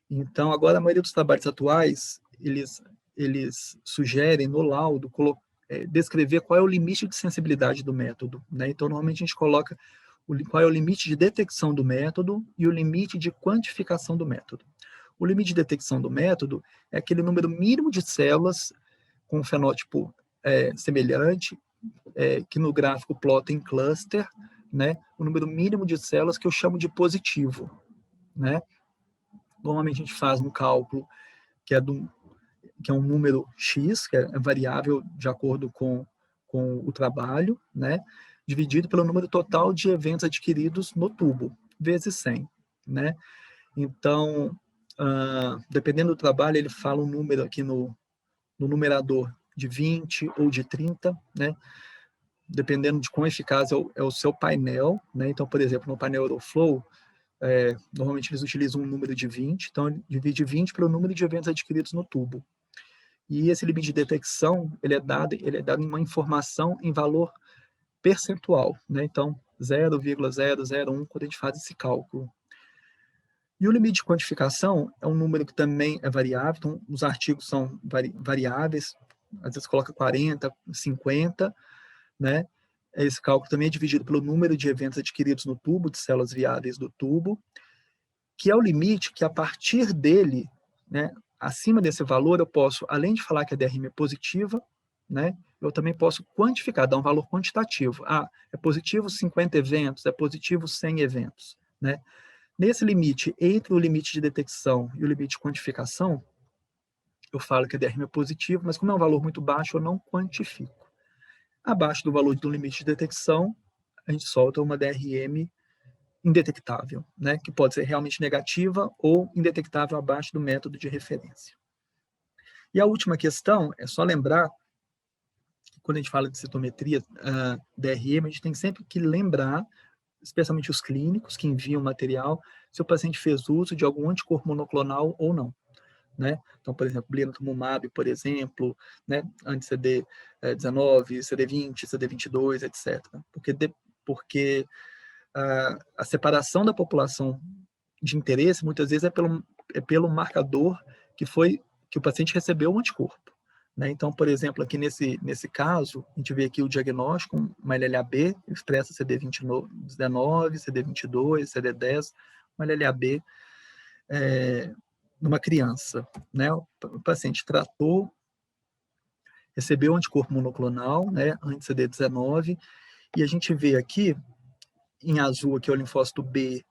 Então, agora a maioria dos trabalhos atuais, eles sugerem no laudo descrever qual é o limite de sensibilidade do método, né? Então, normalmente a gente coloca qual é o limite de detecção do método e o limite de quantificação do método. O limite de detecção do método é aquele número mínimo de células com um fenótipo semelhante, que no gráfico plota em cluster, né? O número mínimo de células que eu chamo de positivo, né? Normalmente a gente faz um cálculo que é um número X, que é variável de acordo com o trabalho, né? Dividido pelo número total de eventos adquiridos no tubo, vezes 100, né? Então, dependendo do trabalho, ele fala um número aqui no numerador de 20 ou de 30, né? Dependendo de quão eficaz é o seu painel, né? Então, por exemplo, no painel Aeroflow, normalmente eles utilizam um número de 20, então ele divide 20 pelo número de eventos adquiridos no tubo. E esse limite de detecção, ele é dado uma informação em valor percentual, né? Então, 0,001 quando a gente faz esse cálculo. E o limite de quantificação é um número que também é variável, então os artigos são variáveis, às vezes coloca 40, 50, né? Esse cálculo também é dividido pelo número de eventos adquiridos no tubo, de células viáveis do tubo, que é o limite que, a partir dele, né, acima desse valor, eu posso, além de falar que a DRM é positiva, né, eu também posso quantificar, dar um valor quantitativo. Ah, é positivo 50 eventos, é positivo 100 eventos, né? Nesse limite, entre o limite de detecção e o limite de quantificação, eu falo que a DRM é positivo, mas como é um valor muito baixo, eu não quantifico. Abaixo do valor do limite de detecção, a gente solta uma DRM indetectável, né, que pode ser realmente negativa ou indetectável abaixo do método de referência. E a última questão é só lembrar que quando a gente fala de citometria DRM, a gente tem sempre que lembrar, especialmente os clínicos que enviam material, se o paciente fez uso de algum anticorpo monoclonal ou não. Né? Então, por exemplo, blinatumomab, por exemplo, né? Anti-CD19, CD20, CD22, etc. Porque a separação da população de interesse, muitas vezes, é pelo marcador que o paciente recebeu o anticorpo. Né? Então, por exemplo, aqui nesse caso, a gente vê aqui o diagnóstico, uma LLAB, expressa CD19, CD22, CD10, uma LLAB numa criança. Né? O paciente tratou, recebeu o anticorpo monoclonal, né, anti-CD19, e a gente vê aqui, em azul aqui é o linfócito B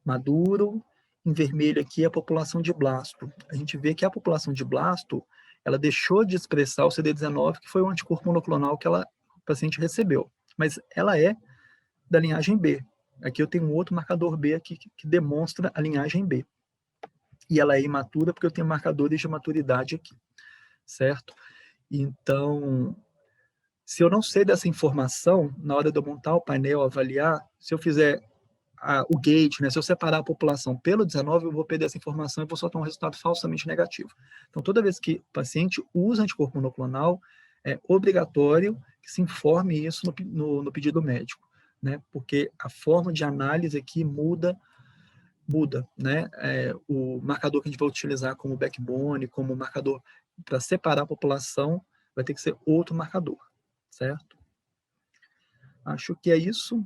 maduro, em vermelho aqui é a população de blasto. A gente vê que a população de blasto, ela deixou de expressar o CD19, que foi o anticorpo monoclonal que o paciente recebeu, mas ela é da linhagem B. Aqui eu tenho um outro marcador B aqui que demonstra a linhagem B. E ela é imatura porque eu tenho marcadores de maturidade aqui, certo? Então, se eu não sei dessa informação, na hora de eu montar o painel, avaliar, se eu fizer o gate, né, se eu separar a população pelo 19, eu vou perder essa informação e vou soltar um resultado falsamente negativo. Então, toda vez que o paciente usa anticorpo monoclonal, é obrigatório que se informe isso no pedido médico, né, porque a forma de análise aqui muda, né, o marcador que a gente vai utilizar como backbone, como marcador para separar a população, vai ter que ser outro marcador, certo? Acho que é isso.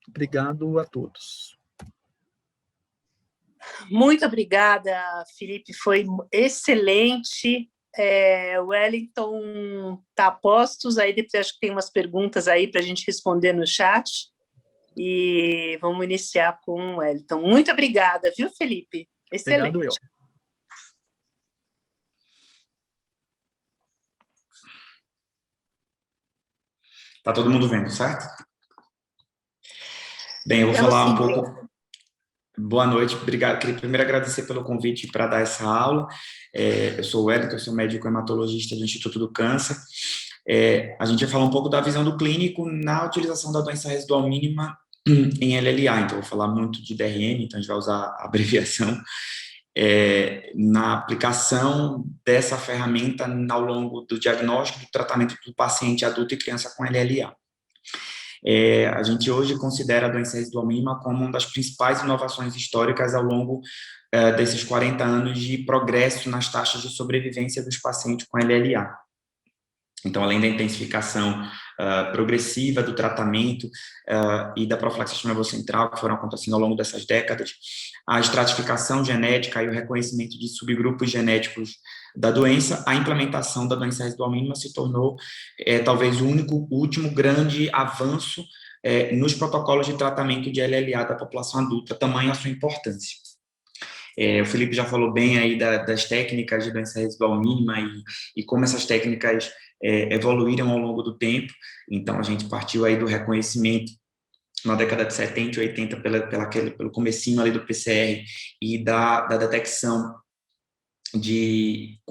Obrigado a todos. Muito obrigada, Felipe, foi excelente. Wellington está a postos, aí depois acho que tem umas perguntas aí para a gente responder no chat, e vamos iniciar com o Wellington. Muito obrigada, viu, Felipe? Excelente. Obrigado, eu. Tá todo mundo vendo, certo? Bem, eu vou falar um pouco... Boa noite, obrigado. Queria primeiro agradecer pelo convite para dar essa aula. Eu sou o Wellington, eu sou médico hematologista do Instituto do Câncer. A gente vai falar um pouco da visão do clínico na utilização da doença residual mínima em LLA. Então, eu vou falar muito de DRM, então a gente vai usar a abreviação, na aplicação dessa ferramenta ao longo do diagnóstico e do tratamento do paciente adulto e criança com LLA. A gente hoje considera a doença residual mínima como uma das principais inovações históricas ao longo desses 40 anos de progresso nas taxas de sobrevivência dos pacientes com LLA. Então, além da intensificação progressiva do tratamento e da profilaxia sistema nervoso central que foram acontecendo ao longo dessas décadas, a estratificação genética e o reconhecimento de subgrupos genéticos da doença, a implementação da doença residual mínima se tornou talvez o último grande avanço nos protocolos de tratamento de LLA da população adulta, tamanho a sua importância. O Felipe já falou bem aí das técnicas de doença residual mínima e como essas técnicas evoluíram ao longo do tempo. Então, a gente partiu aí do reconhecimento na década de 70 e 80 pelo comecinho ali do PCR e da detecção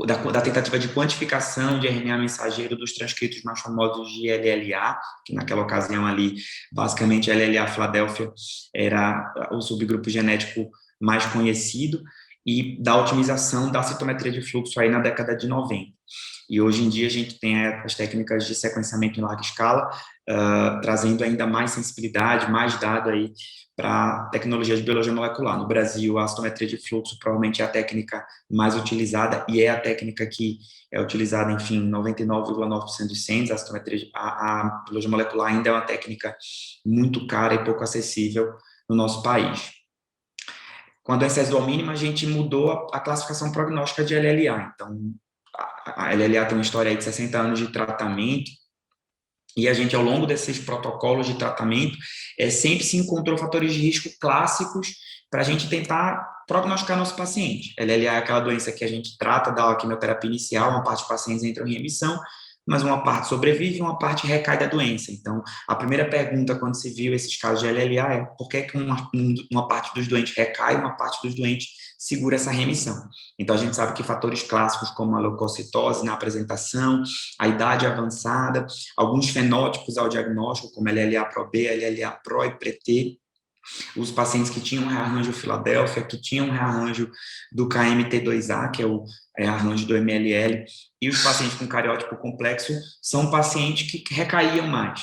da tentativa de quantificação de RNA mensageiro dos transcritos mais famosos de LLA, que naquela ocasião ali, basicamente, LLA Filadélfia era o subgrupo genético mais conhecido, e da otimização da citometria de fluxo aí na década de 90. E hoje em dia a gente tem as técnicas de sequenciamento em larga escala, trazendo ainda mais sensibilidade, mais dado aí para tecnologia de biologia molecular. No Brasil, a acidometria de fluxo provavelmente é a técnica mais utilizada e é a técnica que é utilizada, enfim, em 99,9% dos centros. A biologia molecular ainda é uma técnica muito cara e pouco acessível no nosso país. Com a doença residual mínima, a gente mudou a classificação prognóstica de LLA. Então, a LLA tem uma história aí de 60 anos de tratamento, e a gente, ao longo desses protocolos de tratamento, sempre se encontrou fatores de risco clássicos para a gente tentar prognosticar nosso paciente. LLA é aquela doença que a gente trata da quimioterapia inicial, uma parte dos pacientes entra em remissão, mas uma parte sobrevive e uma parte recai da doença. Então, a primeira pergunta quando se viu esses casos de LLA é por que uma parte dos doentes recai e uma parte dos doentes segura essa remissão. Então, a gente sabe que fatores clássicos como a leucocitose na apresentação, a idade avançada, alguns fenótipos ao diagnóstico, como LLA-Pro-B, LLA-Pro e Pre-T, os pacientes que tinham rearranjo Filadélfia, que tinham rearranjo do KMT2A, que é o rearranjo do MLL, e os pacientes com cariótipo complexo são pacientes que recaíam mais.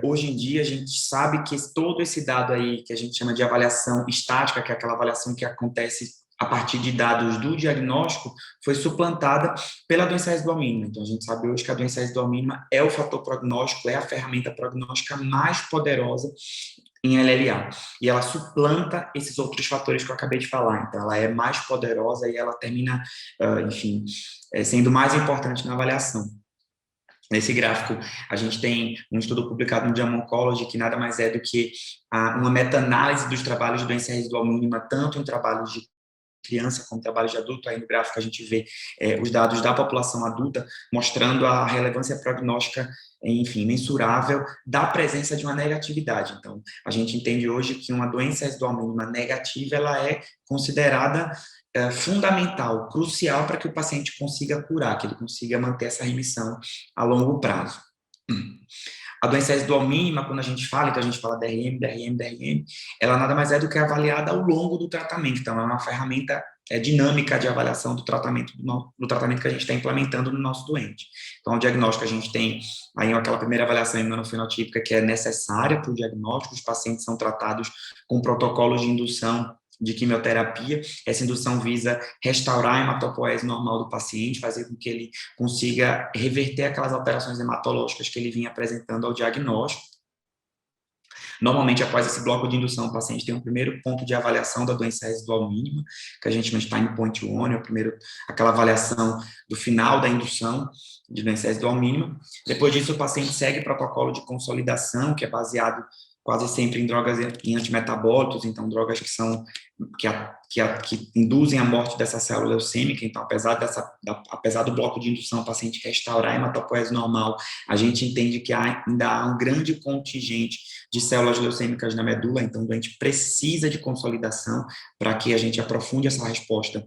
Hoje em dia, a gente sabe que todo esse dado aí, que a gente chama de avaliação estática, que é aquela avaliação que acontece a partir de dados do diagnóstico, foi suplantada pela doença residual mínima. Então, a gente sabe hoje que a doença residual mínima é o fator prognóstico, é a ferramenta prognóstica mais poderosa em LLA, e ela suplanta esses outros fatores que eu acabei de falar. Então, ela é mais poderosa e ela termina, enfim, sendo mais importante na avaliação. Nesse gráfico, a gente tem um estudo publicado no JAMA Oncology, que nada mais é do que uma meta-análise dos trabalhos de doença residual mínima, tanto em trabalhos de criança como trabalho de adulto. Aí no gráfico a gente vê os dados da população adulta, mostrando a relevância prognóstica, enfim, mensurável da presença de uma negatividade. Então, a gente entende hoje que uma doença residual mínima negativa, ela é considerada fundamental, crucial para que o paciente consiga curar, que ele consiga manter essa remissão a longo prazo. A doença residual mínima, quando a gente fala, então a gente fala DRM, ela nada mais é do que avaliada ao longo do tratamento. Então, é uma ferramenta dinâmica de avaliação do tratamento que a gente está implementando no nosso doente. Então, o diagnóstico, a gente tem aí aquela primeira avaliação imunofenotípica que é necessária para o diagnóstico. Os pacientes são tratados com protocolos de indução de quimioterapia. Essa indução visa restaurar a hematopoese normal do paciente, fazer com que ele consiga reverter aquelas alterações hematológicas que ele vinha apresentando ao diagnóstico. Normalmente, após esse bloco de indução, o paciente tem um primeiro ponto de avaliação da doença residual mínima, que a gente chama de time point 1, aquela avaliação do final da indução de doença residual mínima. Depois disso, o paciente segue o protocolo de consolidação, que é baseado quase sempre em drogas em antimetabólitos, então drogas que são que induzem a morte dessa célula leucêmica. Então, apesar do bloco de indução o paciente restaurar a hematopoese normal, a gente entende que ainda há um grande contingente de células leucêmicas na medula, então o doente precisa de consolidação para que a gente aprofunde essa resposta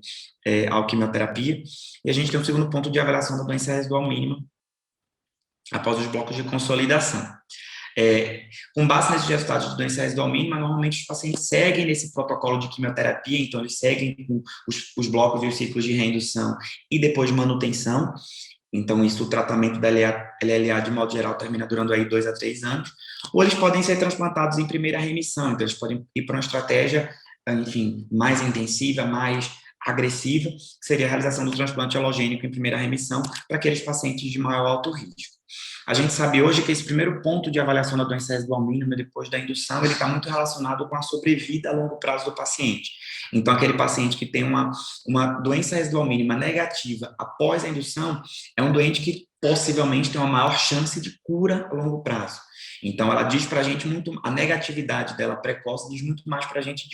à quimioterapia. E a gente tem um segundo ponto de avaliação da doença residual mínima após os blocos de consolidação. Com base nesses resultados de doença residual mínima, normalmente os pacientes seguem nesse protocolo de quimioterapia, então eles seguem com os blocos e os ciclos de reindução e depois de manutenção. Então, o tratamento da LLA, de modo geral, termina durando aí 2 a 3 anos, ou eles podem ser transplantados em primeira remissão, então eles podem ir para uma estratégia, enfim, mais intensiva, mais agressiva, que seria a realização do transplante alogênico em primeira remissão para aqueles pacientes de maior alto risco. A gente sabe hoje que esse primeiro ponto de avaliação da doença residual mínima, depois da indução, ele está muito relacionado com a sobrevida a longo prazo do paciente. Então, aquele paciente que tem uma doença residual mínima negativa após a indução, é um doente que possivelmente tem uma maior chance de cura a longo prazo. Então, ela diz para a gente muito, a negatividade dela precoce diz muito mais para a gente,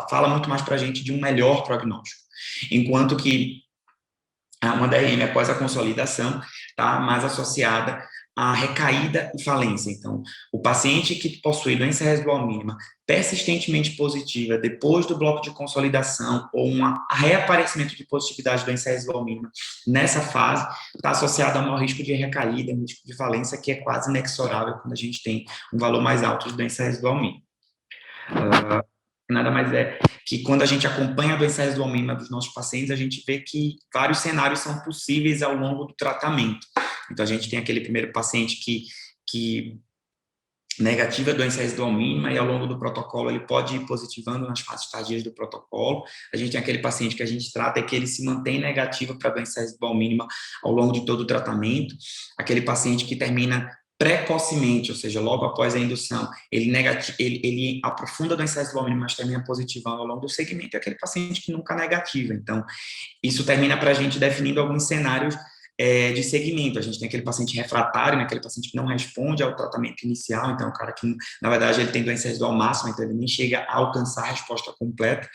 fala muito mais para a gente de um melhor prognóstico. Enquanto que uma DRM após a consolidação está mais associada à recaída e falência. Então, o paciente que possui doença residual mínima persistentemente positiva depois do bloco de consolidação ou um reaparecimento de positividade de doença residual mínima nessa fase está associado a maior risco de recaída, risco de falência, que é quase inexorável quando a gente tem um valor mais alto de doença residual mínima. nada mais é que quando a gente acompanha a doença residual mínima dos nossos pacientes, a gente vê que vários cenários são possíveis ao longo do tratamento. Então, a gente tem aquele primeiro paciente que negativa a doença residual mínima, e ao longo do protocolo ele pode ir positivando nas fases tardias do protocolo. A gente tem aquele paciente que a gente trata e que ele se mantém negativo para a doença residual mínima ao longo de todo o tratamento. Aquele paciente que termina precocemente, ou seja, logo após a indução, ele aprofunda a doença residual mínima, mas termina positivando ao longo do segmento, e aquele paciente que nunca negativa. Então, isso termina para a gente definindo alguns cenários de segmento. A gente tem aquele paciente refratário, né, aquele paciente que não responde ao tratamento inicial, então o cara que, na verdade, ele tem doença residual máxima, então ele nem chega a alcançar a resposta completa,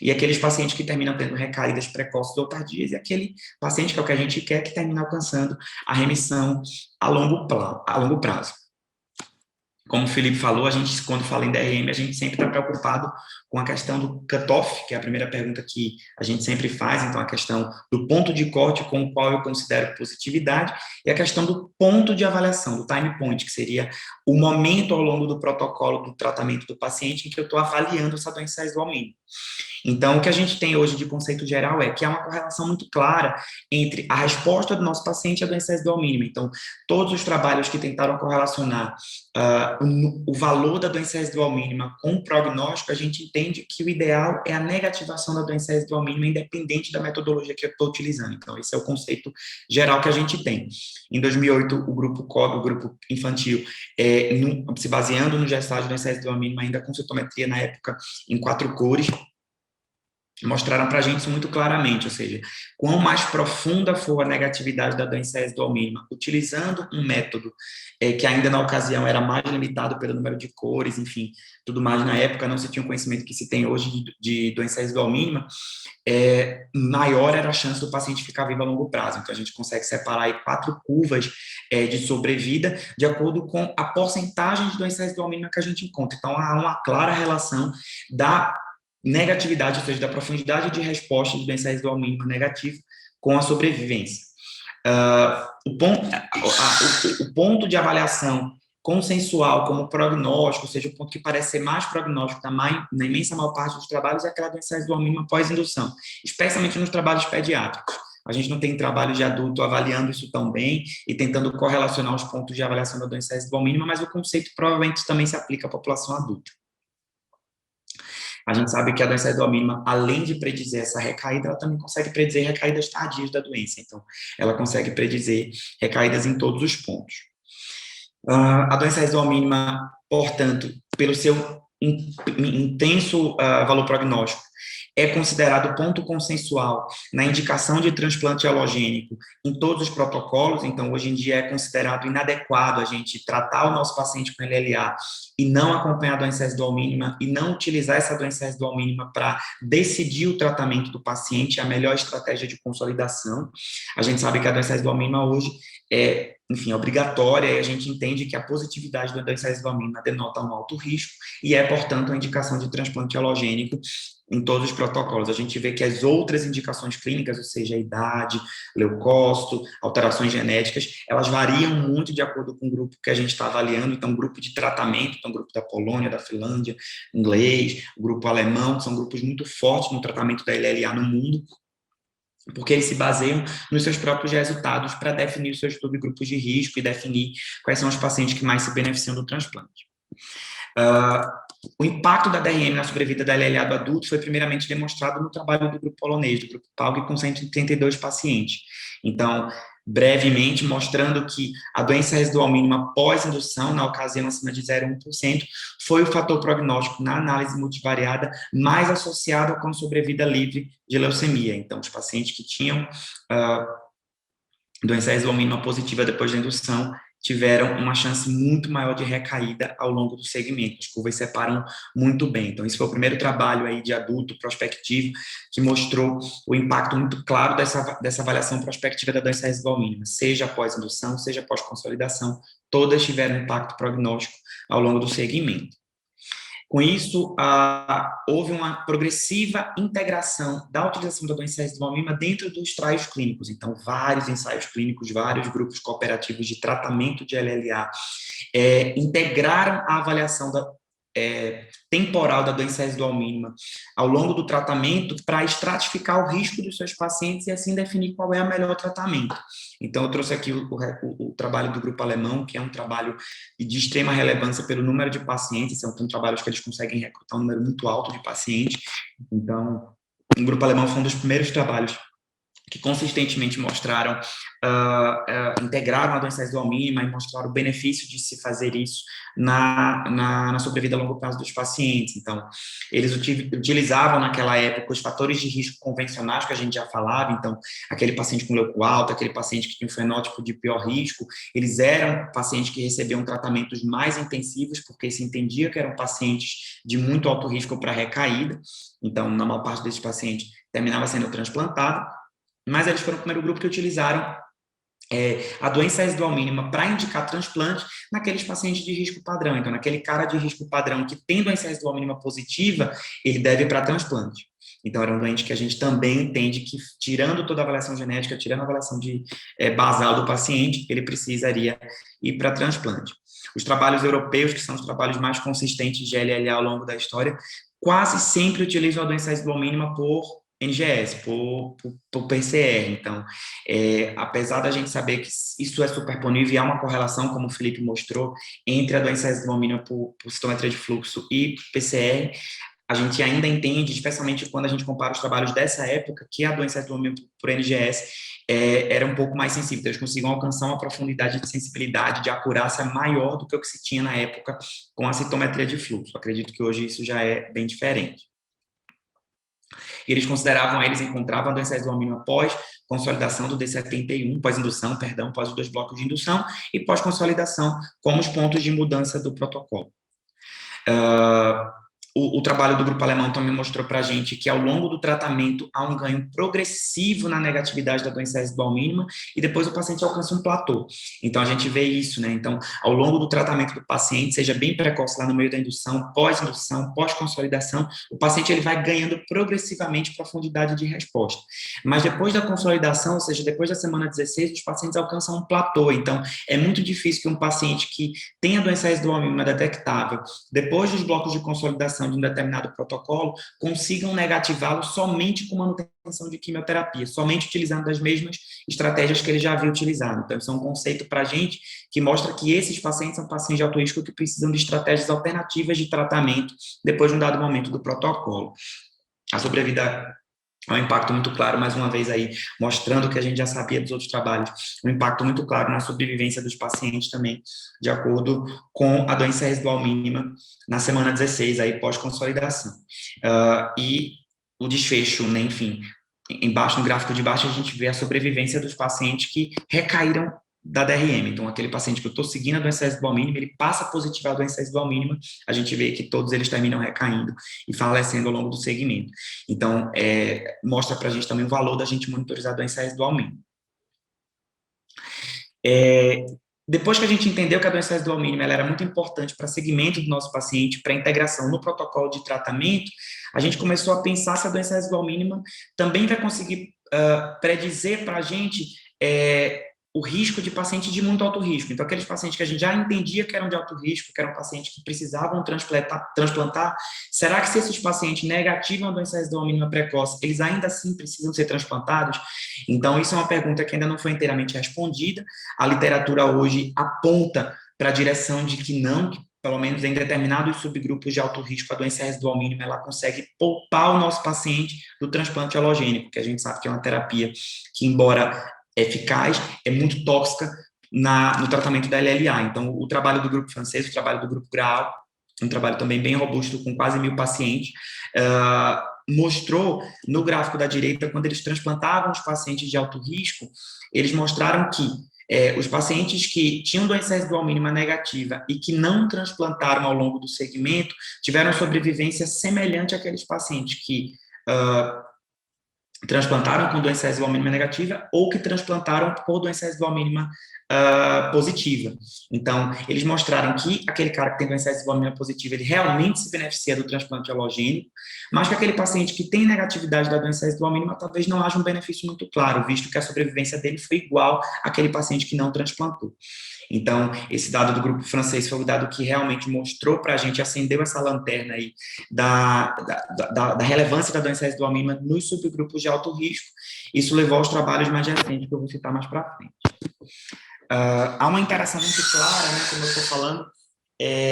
e aqueles pacientes que terminam tendo recaídas precoces ou tardias, e aquele paciente que é o que a gente quer, que termina alcançando a remissão a longo prazo. Como o Felipe falou, a gente, quando fala em DRM, a gente sempre está preocupado com a questão do cutoff, que é a primeira pergunta que a gente sempre faz, então a questão do ponto de corte com o qual eu considero positividade, e a questão do ponto de avaliação, do time point, que seria o momento ao longo do protocolo do tratamento do paciente em que eu estou avaliando essa doença residual mínima. Então, o que a gente tem hoje de conceito geral é que há uma correlação muito clara entre a resposta do nosso paciente e a doença residual mínima. Então, todos os trabalhos que tentaram correlacionar o valor da doença residual mínima com o prognóstico, a gente entende que o ideal é a negativação da doença residual mínima, independente da metodologia que eu estou utilizando. Então, esse é o conceito geral que a gente tem. Em 2008, o grupo COB, o grupo infantil, se baseando no gestágio da doença residual mínima, ainda com citometria na época em 4 cores, mostraram para a gente isso muito claramente, ou seja, quanto mais profunda for a negatividade da doença residual mínima, utilizando um método que ainda na ocasião era mais limitado pelo número de cores, enfim, tudo mais, na época não se tinha o conhecimento que se tem hoje de doença residual mínima, maior era a chance do paciente ficar vivo a longo prazo. Então, a gente consegue separar aí 4 curvas de sobrevida de acordo com a porcentagem de doença residual mínima que a gente encontra. Então, há uma clara relação da negatividade, ou seja, da profundidade de resposta de doença residual mínima negativa com a sobrevivência. O ponto de avaliação consensual como prognóstico, ou seja, o ponto que parece ser mais prognóstico na imensa maior parte dos trabalhos, é aquela doença residual mínima pós-indução, especialmente nos trabalhos pediátricos. A gente não tem trabalho de adulto avaliando isso tão bem e tentando correlacionar os pontos de avaliação da doença residual mínima, mas o conceito provavelmente também se aplica à população adulta. A gente sabe que a doença residual mínima, além de predizer essa recaída, ela também consegue predizer recaídas tardias da doença. Então, ela consegue predizer recaídas em todos os pontos. A doença residual mínima, portanto, pelo seu intenso valor prognóstico, é considerado ponto consensual na indicação de transplante halogênico em todos os protocolos. Então, hoje em dia é considerado inadequado a gente tratar o nosso paciente com LLA e não acompanhar a doença residual mínima e não utilizar essa doença residual mínima para decidir o tratamento do paciente, a melhor estratégia de consolidação. A gente sabe que a doença residual mínima hoje é, enfim, obrigatória, e a gente entende que a positividade da doença residual mínima denota um alto risco e é, portanto, a indicação de transplante halogênico em todos os protocolos. A gente vê que as outras indicações clínicas, ou seja, a idade, leucócito, alterações genéticas, elas variam muito de acordo com o grupo que a gente está avaliando. Então, grupo de tratamento, então, grupo da Polônia, da Finlândia, inglês, o grupo alemão, que são grupos muito fortes no tratamento da LLA no mundo, porque eles se baseiam nos seus próprios resultados para definir os seus subgrupos de risco e definir quais são os pacientes que mais se beneficiam do transplante. O impacto da DRM na sobrevida da LLA do adulto foi primeiramente demonstrado no trabalho do grupo polonês, do grupo PALG, com 132 pacientes. Então, brevemente, mostrando que a doença residual mínima pós-indução, na ocasião acima de 0,1%, foi o fator prognóstico na análise multivariada mais associado com a sobrevida livre de leucemia. Então, os pacientes que tinham doença residual mínima positiva depois da indução tiveram uma chance muito maior de recaída ao longo do segmento. As curvas separam muito bem. Então, esse foi o primeiro trabalho aí de adulto prospectivo que mostrou o impacto muito claro dessa avaliação prospectiva da doença residual mínima, seja após indução, seja após consolidação, todas tiveram impacto prognóstico ao longo do segmento. Com isso, houve uma progressiva integração da utilização da doença residual mínima dentro dos trials clínicos. Então, vários ensaios clínicos, vários grupos cooperativos de tratamento de LLA integraram a avaliação da temporal da doença residual mínima ao longo do tratamento para estratificar o risco dos seus pacientes e assim definir qual é o melhor tratamento. Então, eu trouxe aqui o trabalho do grupo alemão, que é um trabalho de extrema relevância pelo número de pacientes, são trabalhos que eles conseguem recrutar um número muito alto de pacientes. Então, o grupo alemão foi um dos primeiros trabalhos que consistentemente mostraram, integraram a doença residual mínima e mostraram o benefício de se fazer isso na sobrevida a longo prazo dos pacientes. Então, eles utilizavam naquela época os fatores de risco convencionais que a gente já falava, então, aquele paciente com leuco alto, aquele paciente que tinha um fenótipo de pior risco, eles eram pacientes que recebiam tratamentos mais intensivos, porque se entendia que eram pacientes de muito alto risco para recaída, então, na maior parte desses pacientes, terminava sendo transplantado, mas eles foram o primeiro grupo que utilizaram a doença residual mínima para indicar transplante naqueles pacientes de risco padrão. Então, naquele cara de risco padrão que tem doença residual mínima positiva, ele deve ir para transplante. Então, era um doente que a gente também entende que, tirando toda a avaliação genética, tirando a avaliação basal do paciente, ele precisaria ir para transplante. Os trabalhos europeus, que são os trabalhos mais consistentes de LLA ao longo da história, quase sempre utilizam a doença residual mínima por NGS, por PCR. Então, apesar da gente saber que isso é superponível e há uma correlação, como o Felipe mostrou, entre a doença residual mínima por citometria de fluxo e PCR, a gente ainda entende, especialmente quando a gente compara os trabalhos dessa época, que a doença residual mínima por NGS era um pouco mais sensível. Eles conseguiam alcançar uma profundidade de sensibilidade, de acurácia maior do que o que se tinha na época com a citometria de fluxo. Acredito que hoje isso já é bem diferente. Eles encontravam a doença residual mínima pós-consolidação do D71, pós-indução, pós os 2 blocos de indução, e pós-consolidação como os pontos de mudança do protocolo. O trabalho do grupo alemão também mostrou para a gente que, ao longo do tratamento, há um ganho progressivo na negatividade da doença residual mínima e depois o paciente alcança um platô. Então, a gente vê isso, né? Então, ao longo do tratamento do paciente, seja bem precoce lá no meio da indução, pós-consolidação, o paciente ele vai ganhando progressivamente profundidade de resposta. Mas depois da consolidação, ou seja, depois da semana 16, os pacientes alcançam um platô. Então, é muito difícil que um paciente que tenha doença residual mínima detectável, depois dos blocos de consolidação de um determinado protocolo, consigam negativá-lo somente com manutenção de quimioterapia, somente utilizando as mesmas estratégias que ele já havia utilizado. Então, isso é um conceito para a gente que mostra que esses pacientes são pacientes de alto risco que precisam de estratégias alternativas de tratamento depois de um dado momento do protocolo. A sobrevida é um impacto muito claro, mais uma vez aí, mostrando que a gente já sabia dos outros trabalhos, um impacto muito claro na sobrevivência dos pacientes também, de acordo com a doença residual mínima na semana 16, aí pós-consolidação. E o desfecho, né, enfim, embaixo, no gráfico de baixo, a gente vê a sobrevivência dos pacientes que recaíram da DRM. Então, aquele paciente que eu estou seguindo a doença residual mínima, ele passa a positivar a doença residual mínima, a gente vê que todos eles terminam recaindo e falecendo ao longo do segmento. Então, mostra para a gente também o valor da gente monitorizar a doença residual mínima. Depois que a gente entendeu que a doença residual mínima ela era muito importante para segmento do nosso paciente, para integração no protocolo de tratamento, a gente começou a pensar se a doença residual mínima também vai conseguir predizer para a gente o risco de pacientes de muito alto risco. Então, aqueles pacientes que a gente já entendia que eram de alto risco, que eram pacientes que precisavam transplantar, será que se esses pacientes negativam a doença residual mínima precoce, eles ainda assim precisam ser transplantados? Então, isso é uma pergunta que ainda não foi inteiramente respondida. A literatura hoje aponta para a direção de que não, que pelo menos em determinados subgrupos de alto risco, a doença residual mínima ela consegue poupar o nosso paciente do transplante alogênico, que a gente sabe que é uma terapia que, embora eficaz, é muito tóxica no tratamento da LLA. Então, o trabalho do grupo francês, o trabalho do grupo Graal, um trabalho também bem robusto, com quase 1.000 pacientes, mostrou, no gráfico da direita, quando eles transplantavam os pacientes de alto risco, eles mostraram que os pacientes que tinham doença residual mínima negativa e que não transplantaram ao longo do segmento, tiveram sobrevivência semelhante àqueles pacientes que transplantaram com doença residual mínima negativa ou que transplantaram por doença residual mínima positiva. Então, eles mostraram que aquele cara que tem doença residual mínima positiva, ele realmente se beneficia do transplante halogênico, mas que aquele paciente que tem negatividade da doença residual mínima, talvez não haja um benefício muito claro, visto que a sobrevivência dele foi igual àquele paciente que não transplantou. Então, esse dado do grupo francês foi o dado que realmente mostrou para a gente, acendeu essa lanterna aí da relevância da doença residual mínima nos subgrupos de alto risco. Isso levou aos trabalhos mais recentes, que eu vou citar mais para frente. Há uma interação muito clara, né, como eu estou falando.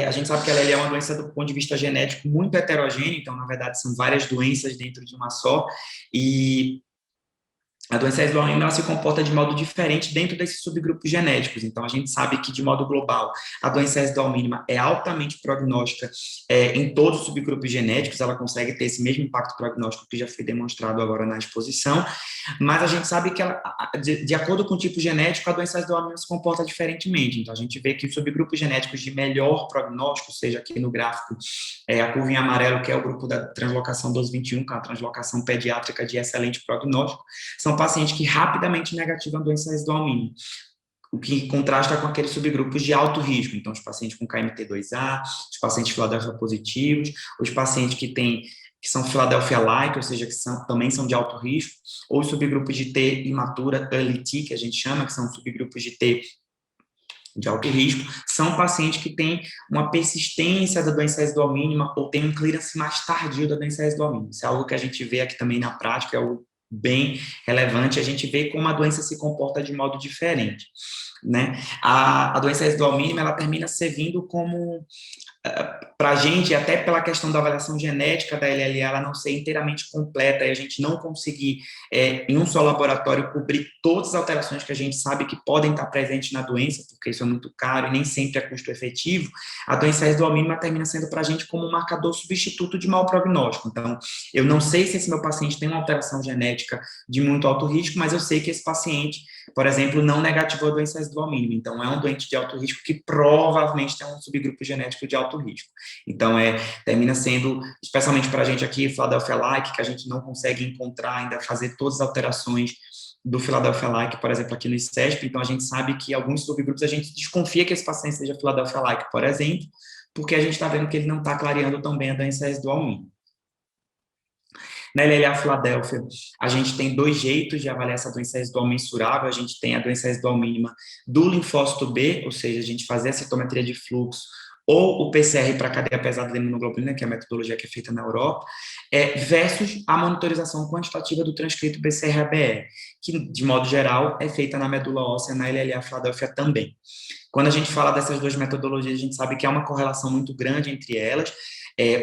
A gente sabe que a LLA é uma doença do ponto de vista genético muito heterogênea, então, na verdade, são várias doenças dentro de uma só, e a doença residual mínima se comporta de modo diferente dentro desses subgrupos genéticos. Então, a gente sabe que, de modo global, a doença residual mínima é altamente prognóstica em todos os subgrupos genéticos, ela consegue ter esse mesmo impacto prognóstico que já foi demonstrado agora na exposição, mas a gente sabe que, de acordo com o tipo genético, a doença residual mínima se comporta diferentemente. Então, a gente vê que os subgrupos genéticos de melhor prognóstico, seja aqui no gráfico, a curva em amarelo, que é o grupo da translocação 1221, que é a translocação pediátrica de excelente prognóstico, são pacientes que rapidamente negativam a doença residual mínima, o que contrasta com aqueles subgrupos de alto risco. Então, os pacientes com KMT2A, os pacientes Philadelphia positivos, os pacientes que são Philadelphia-like, ou seja, também são de alto risco, ou os subgrupos de T imatura, early T, que a gente chama, que são subgrupos de T de alto risco, são pacientes que têm uma persistência da doença residual mínima ou têm um clearance mais tardio da doença residual mínima. Isso é algo que a gente vê aqui também na prática, é algo bem relevante, a gente vê como a doença se comporta de modo diferente, né? A doença residual mínima, ela termina servindo como, para a gente, até pela questão da avaliação genética da LLA, ela não ser inteiramente completa e a gente não conseguir, em um só laboratório, cobrir todas as alterações que a gente sabe que podem estar presentes na doença, porque isso é muito caro e nem sempre é custo efetivo, a doença residual mínima termina sendo para a gente como um marcador substituto de mau prognóstico. Então, eu não sei se esse meu paciente tem uma alteração genética de muito alto risco, mas eu sei que esse paciente, por exemplo, não negativou a doença residual mínima. Então, é um doente de alto risco que provavelmente tem um subgrupo genético de alto risco. Então, termina sendo, especialmente para a gente aqui, Philadelphia-like, que a gente não consegue encontrar ainda, fazer todas as alterações do Philadelphia-like, por exemplo, aqui no ICESP. Então, a gente sabe que alguns subgrupos a gente desconfia que esse paciente seja Philadelphia-like, por exemplo, porque a gente está vendo que ele não está clareando tão bem a doença residual mínima. Na LLA Filadélfia, a gente tem dois jeitos de avaliar essa doença residual mensurável. A gente tem a doença residual mínima do linfócito B, ou seja, a gente fazer a citometria de fluxo, ou o PCR para cadeia pesada da imunoglobulina, que é a metodologia que é feita na Europa, versus a monitorização quantitativa do transcrito BCR-ABR, que, de modo geral, é feita na medula óssea, na LLA Filadélfia também. Quando a gente fala dessas duas metodologias, a gente sabe que há uma correlação muito grande entre elas.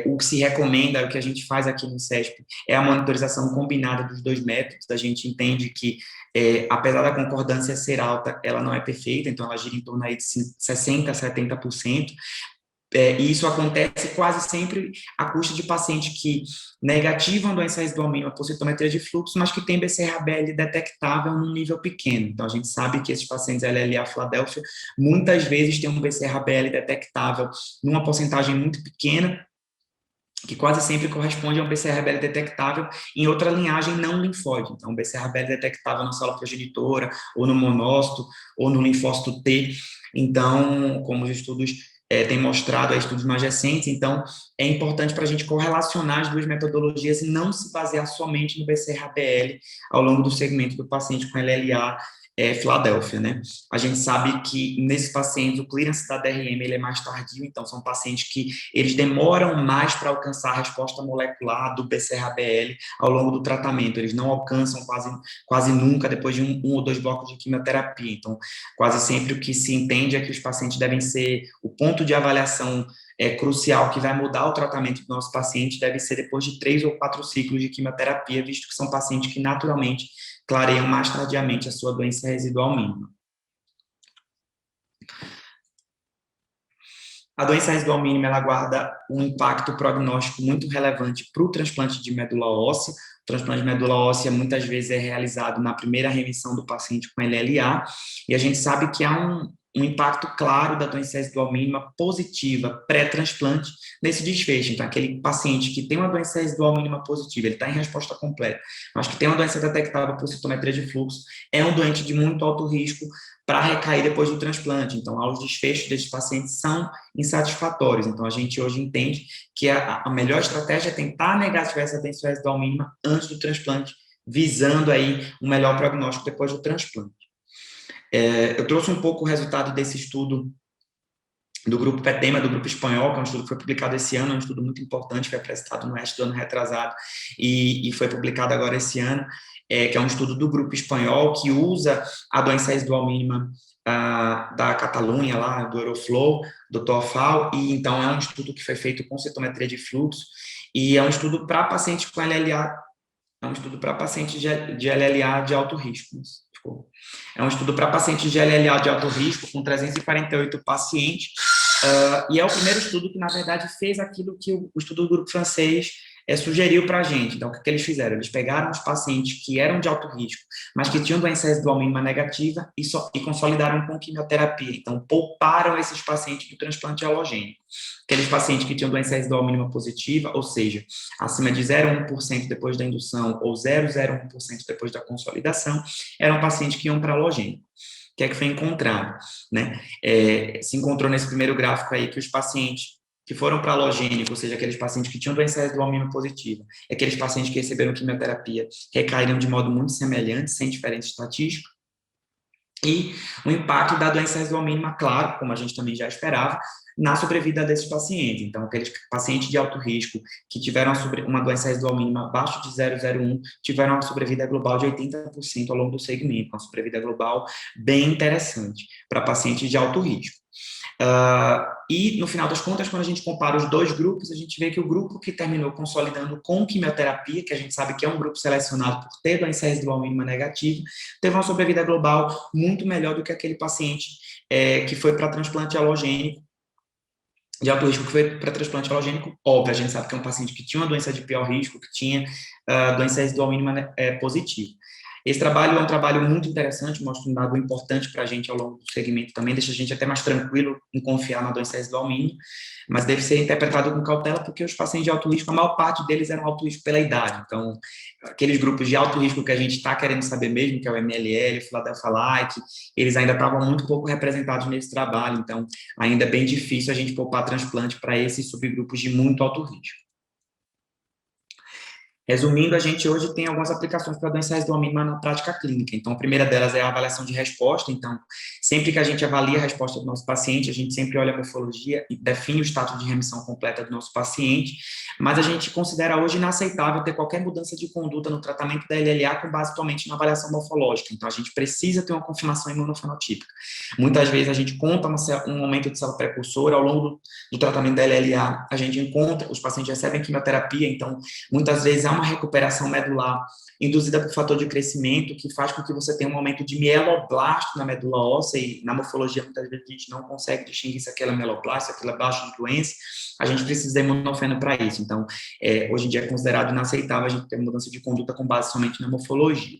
O que se recomenda, o que a gente faz aqui no CESP, é a monitorização combinada dos dois métodos. A gente entende que, apesar da concordância ser alta, ela não é perfeita, então ela gira em torno aí de 60% a 70%, e isso acontece quase sempre à custa de pacientes que negativam a doença residual mínima por citometria de fluxo, mas que tem BCR-ABL detectável num nível pequeno. Então, a gente sabe que esses pacientes LLA Filadélfia muitas vezes têm um BCR-ABL detectável numa porcentagem muito pequena, que quase sempre corresponde a um BCR-ABL detectável em outra linhagem não linfóide. Então, um BCR-ABL detectável na célula progenitora, ou no monócito, ou no linfócito T. Então, como os estudos têm mostrado, estudos mais recentes, então, é importante para a gente correlacionar as duas metodologias e não se basear somente no BCR-ABL ao longo do segmento do paciente com LLA Filadélfia, né? A gente sabe que nesses pacientes o clearance da DRM ele é mais tardio, então são pacientes que eles demoram mais para alcançar a resposta molecular do BCR-ABL ao longo do tratamento, eles não alcançam quase nunca depois de um ou dois blocos de quimioterapia. Então, quase sempre o que se entende é que os pacientes devem ser, o ponto de avaliação crucial que vai mudar o tratamento do nosso paciente deve ser depois de 3 ou 4 ciclos de quimioterapia, visto que são pacientes que naturalmente clareiam mais tardiamente a sua doença residual mínima. A doença residual mínima ela guarda um impacto prognóstico muito relevante para o transplante de medula óssea. O transplante de medula óssea muitas vezes é realizado na primeira remissão do paciente com LLA, e a gente sabe que há um impacto claro da doença residual mínima positiva pré-transplante nesse desfecho. Então, aquele paciente que tem uma doença residual mínima positiva, ele está em resposta completa, mas que tem uma doença detectável por citometria de fluxo, é um doente de muito alto risco para recair depois do transplante. Então, os desfechos desses pacientes são insatisfatórios. Então, a gente hoje entende que a melhor estratégia é tentar negativar essa doença residual mínima antes do transplante, visando aí um melhor prognóstico depois do transplante. Eu trouxe um pouco o resultado desse estudo do grupo PETEMA, do grupo espanhol, que é um estudo que foi publicado esse ano, é um estudo muito importante, foi apresentado no resto do ano retrasado e foi publicado agora esse ano, que é um estudo do grupo espanhol que usa a doença residual mínima da Catalunha, lá, do Euroflow, do TOEFL, e então é um estudo que foi feito com citometria de fluxo, e é um estudo para pacientes com LLA, é um estudo para pacientes de LLA de alto risco. É um estudo para pacientes de LLA de alto risco, com 348 pacientes, e é o primeiro estudo que, na verdade, fez aquilo que o estudo do grupo francês sugeriu para a gente. Então, o que eles fizeram? Eles pegaram os pacientes que eram de alto risco, mas que tinham doença residual mínima negativa e consolidaram com quimioterapia. Então, pouparam esses pacientes do transplante halogênico. Aqueles pacientes que tinham doença residual mínima positiva, ou seja, acima de 0,1% depois da indução ou 0,01% depois da consolidação, eram pacientes que iam para halogênico. O que é que foi encontrado? Né? Se encontrou nesse primeiro gráfico aí que os pacientes que foram para halogênico, ou seja, aqueles pacientes que tinham doença residual mínima positiva, e aqueles pacientes que receberam quimioterapia recaíram de modo muito semelhante, sem diferença estatística, e o impacto da doença residual mínima, claro, como a gente também já esperava, na sobrevida desses pacientes. Então, aqueles pacientes de alto risco que tiveram uma doença residual mínima abaixo de 0,01 tiveram uma sobrevida global de 80% ao longo do segmento, uma sobrevida global bem interessante para pacientes de alto risco. E, no final das contas, quando a gente compara os dois grupos, a gente vê que o grupo que terminou consolidando com quimioterapia, que a gente sabe que é um grupo selecionado por ter doença residual mínima negativa, teve uma sobrevida global muito melhor do que aquele paciente que foi para transplante halogênico, de alto risco, que foi para transplante halogênico. Óbvio, a gente sabe que é um paciente que tinha uma doença de pior risco, que tinha doença residual mínima positiva. Esse trabalho é um trabalho muito interessante, mostra um dado importante para a gente ao longo do segmento também, deixa a gente até mais tranquilo em confiar na doença residual mínima, mas deve ser interpretado com cautela, porque os pacientes de alto risco, a maior parte deles eram alto risco pela idade. Então, aqueles grupos de alto risco que a gente está querendo saber mesmo, que é o MLL, o Philadelphia Like, eles ainda estavam muito pouco representados nesse trabalho, então ainda é bem difícil a gente poupar transplante para esses subgrupos de muito alto risco. Resumindo, a gente hoje tem algumas aplicações para doença residual mínima na prática clínica. Então, a primeira delas é a avaliação de resposta. Então, sempre que a gente avalia a resposta do nosso paciente, a gente sempre olha a morfologia e define o status de remissão completa do nosso paciente, mas a gente considera hoje inaceitável ter qualquer mudança de conduta no tratamento da LLA com base somente na avaliação morfológica. Então, a gente precisa ter uma confirmação imunofenotípica. Muitas vezes a gente conta um aumento de célula precursora ao longo do tratamento da LLA. A gente encontra, os pacientes recebem quimioterapia, então, muitas vezes há uma recuperação medular induzida por fator de crescimento, que faz com que você tenha um aumento de mieloblasto na medula óssea, e na morfologia muitas vezes a gente não consegue distinguir se aquela é mieloblasto, se aquela é baixa de doença, a gente precisa de imunofeno para isso. Então, hoje em dia é considerado inaceitável a gente ter mudança de conduta com base somente na morfologia.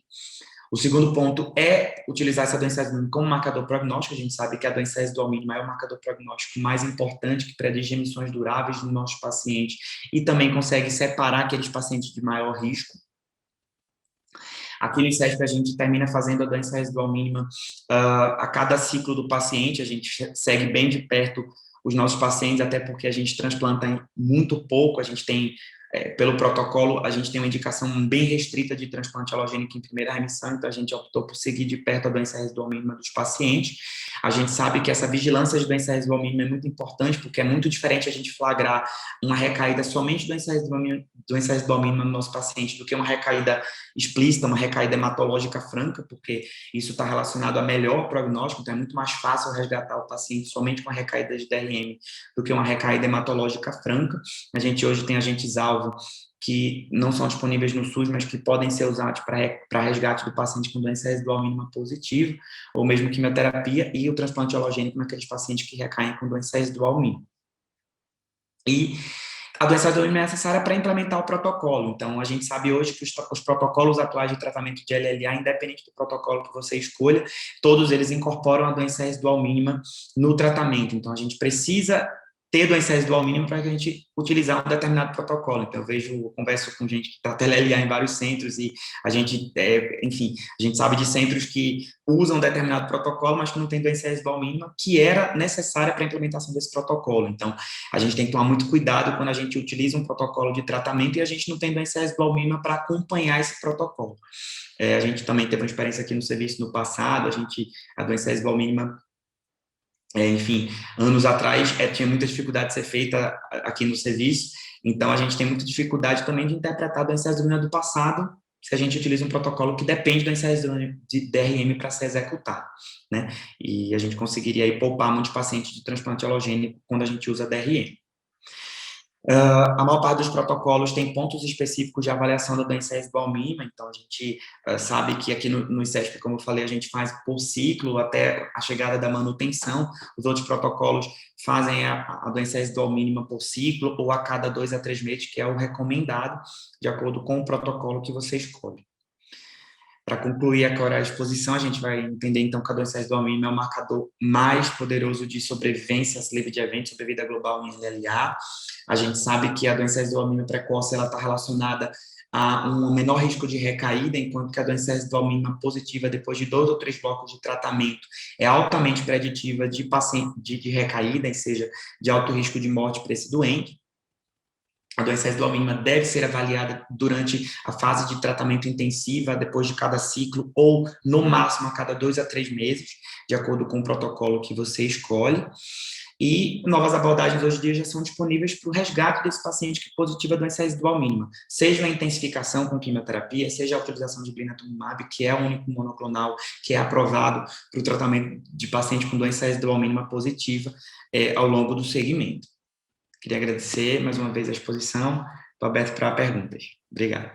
O segundo ponto é utilizar essa doença residual como marcador prognóstico. A gente sabe que a doença residual mínima é o marcador prognóstico mais importante, que prediz remissões duráveis no nosso paciente e também consegue separar aqueles pacientes de maior risco. Aqui no ICESP a gente termina fazendo a doença residual mínima a cada ciclo do paciente, a gente segue bem de perto os nossos pacientes, até porque a gente transplanta muito pouco, a gente tem, pelo protocolo, a gente tem uma indicação bem restrita de transplante halogênico em primeira remissão, então a gente optou por seguir de perto a doença residual mínima dos pacientes. A gente sabe que essa vigilância de doença residual mínima é muito importante, porque é muito diferente a gente flagrar uma recaída somente de doença residual mínima no nosso paciente do que uma recaída explícita, uma recaída hematológica franca, porque isso está relacionado a melhor prognóstico, então é muito mais fácil resgatar o paciente somente com a recaída de DRM do que uma recaída hematológica franca. A gente hoje tem agentes-alvo que não são disponíveis no SUS, mas que podem ser usados para resgate do paciente com doença residual mínima positiva, ou mesmo quimioterapia, e o transplante halogênico naqueles pacientes que recaem com doença residual mínima. E a doença residual mínima é necessária para implementar o protocolo. Então, a gente sabe hoje que os protocolos atuais de tratamento de LLA, independente do protocolo que você escolha, todos eles incorporam a doença residual mínima no tratamento. Então, a gente precisa ter doença residual mínima para a gente utilizar um determinado protocolo. Então, eu converso com gente que está tele-LA em vários centros e a gente, enfim, a gente sabe de centros que usam um determinado protocolo, mas que não tem doença residual mínima, que era necessária para a implementação desse protocolo. Então, a gente tem que tomar muito cuidado quando a gente utiliza um protocolo de tratamento e a gente não tem doença residual mínima para acompanhar esse protocolo. A gente também teve uma experiência aqui no serviço no passado, a doença residual mínima, enfim, anos atrás tinha muita dificuldade de ser feita aqui no serviço, então a gente tem muita dificuldade também de interpretar a doença residual do passado, se a gente utiliza um protocolo que depende da doença residual de DRM para ser executado, né? E a gente conseguiria aí poupar muitos pacientes de transplante halogênico quando a gente usa DRM. A maior parte dos protocolos tem pontos específicos de avaliação da doença residual mínima, então a gente sabe que aqui no ICESP, como eu falei, a gente faz por ciclo até a chegada da manutenção. Os outros protocolos fazem a doença residual mínima por ciclo ou a cada 2 a 3 meses, que é o recomendado, de acordo com o protocolo que você escolhe. Para concluir agora a exposição, a gente vai entender, então, que a doença residual mínima é o marcador mais poderoso de sobrevivência livre de eventos sobre vida global em LLA. A gente sabe que a doença residual mínima precoce está relacionada a um menor risco de recaída, enquanto que a doença residual mínima positiva, depois de 2 ou 3 blocos de tratamento, é altamente preditiva de paciente de recaída, ou seja, de alto risco de morte para esse doente. A doença residual mínima deve ser avaliada durante a fase de tratamento intensiva, depois de cada ciclo, ou no máximo a cada 2 a 3 meses, de acordo com o protocolo que você escolhe. E novas abordagens hoje em dia já são disponíveis para o resgate desse paciente que positiva a doença residual mínima, seja a intensificação com quimioterapia, seja a utilização de blinatumomab, que é o único monoclonal que é aprovado para o tratamento de paciente com doença residual mínima positiva ao longo do segmento. Queria agradecer mais uma vez a exposição. Estou aberto para perguntas. Obrigado.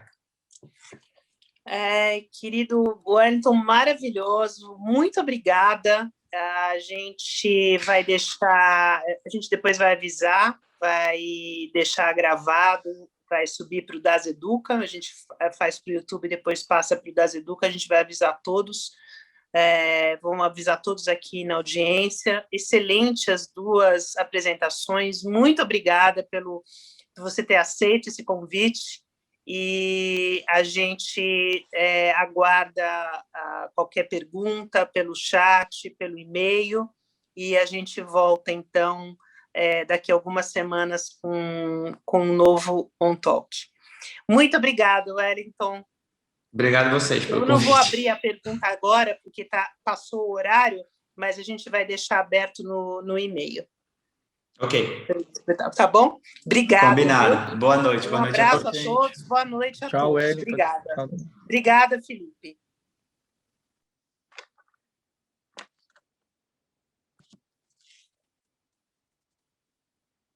Querido Wellington, maravilhoso. Muito obrigada. A gente vai deixar, a gente depois vai avisar, vai deixar gravado, vai subir para o Das Educa. A gente faz para o YouTube e depois passa para o Das Educa. A gente vai avisar todos. Vamos avisar todos aqui na audiência. Excelente as 2 apresentações. Muito obrigada por você ter aceito esse convite. E a gente aguarda qualquer pergunta pelo chat, pelo e-mail, e a gente volta, então, daqui a algumas semanas com um novo On Talk. Muito obrigada, Wellington. Obrigado a vocês pelo convite. Eu não vou abrir a pergunta agora, porque passou o horário, mas a gente vai deixar aberto no e-mail. Ok. Tá bom? Obrigada. Combinado. Viu? Boa noite. Um abraço a todos. Boa noite a todos. Tchau, Obrigada. Tchau. Obrigada, Felipe.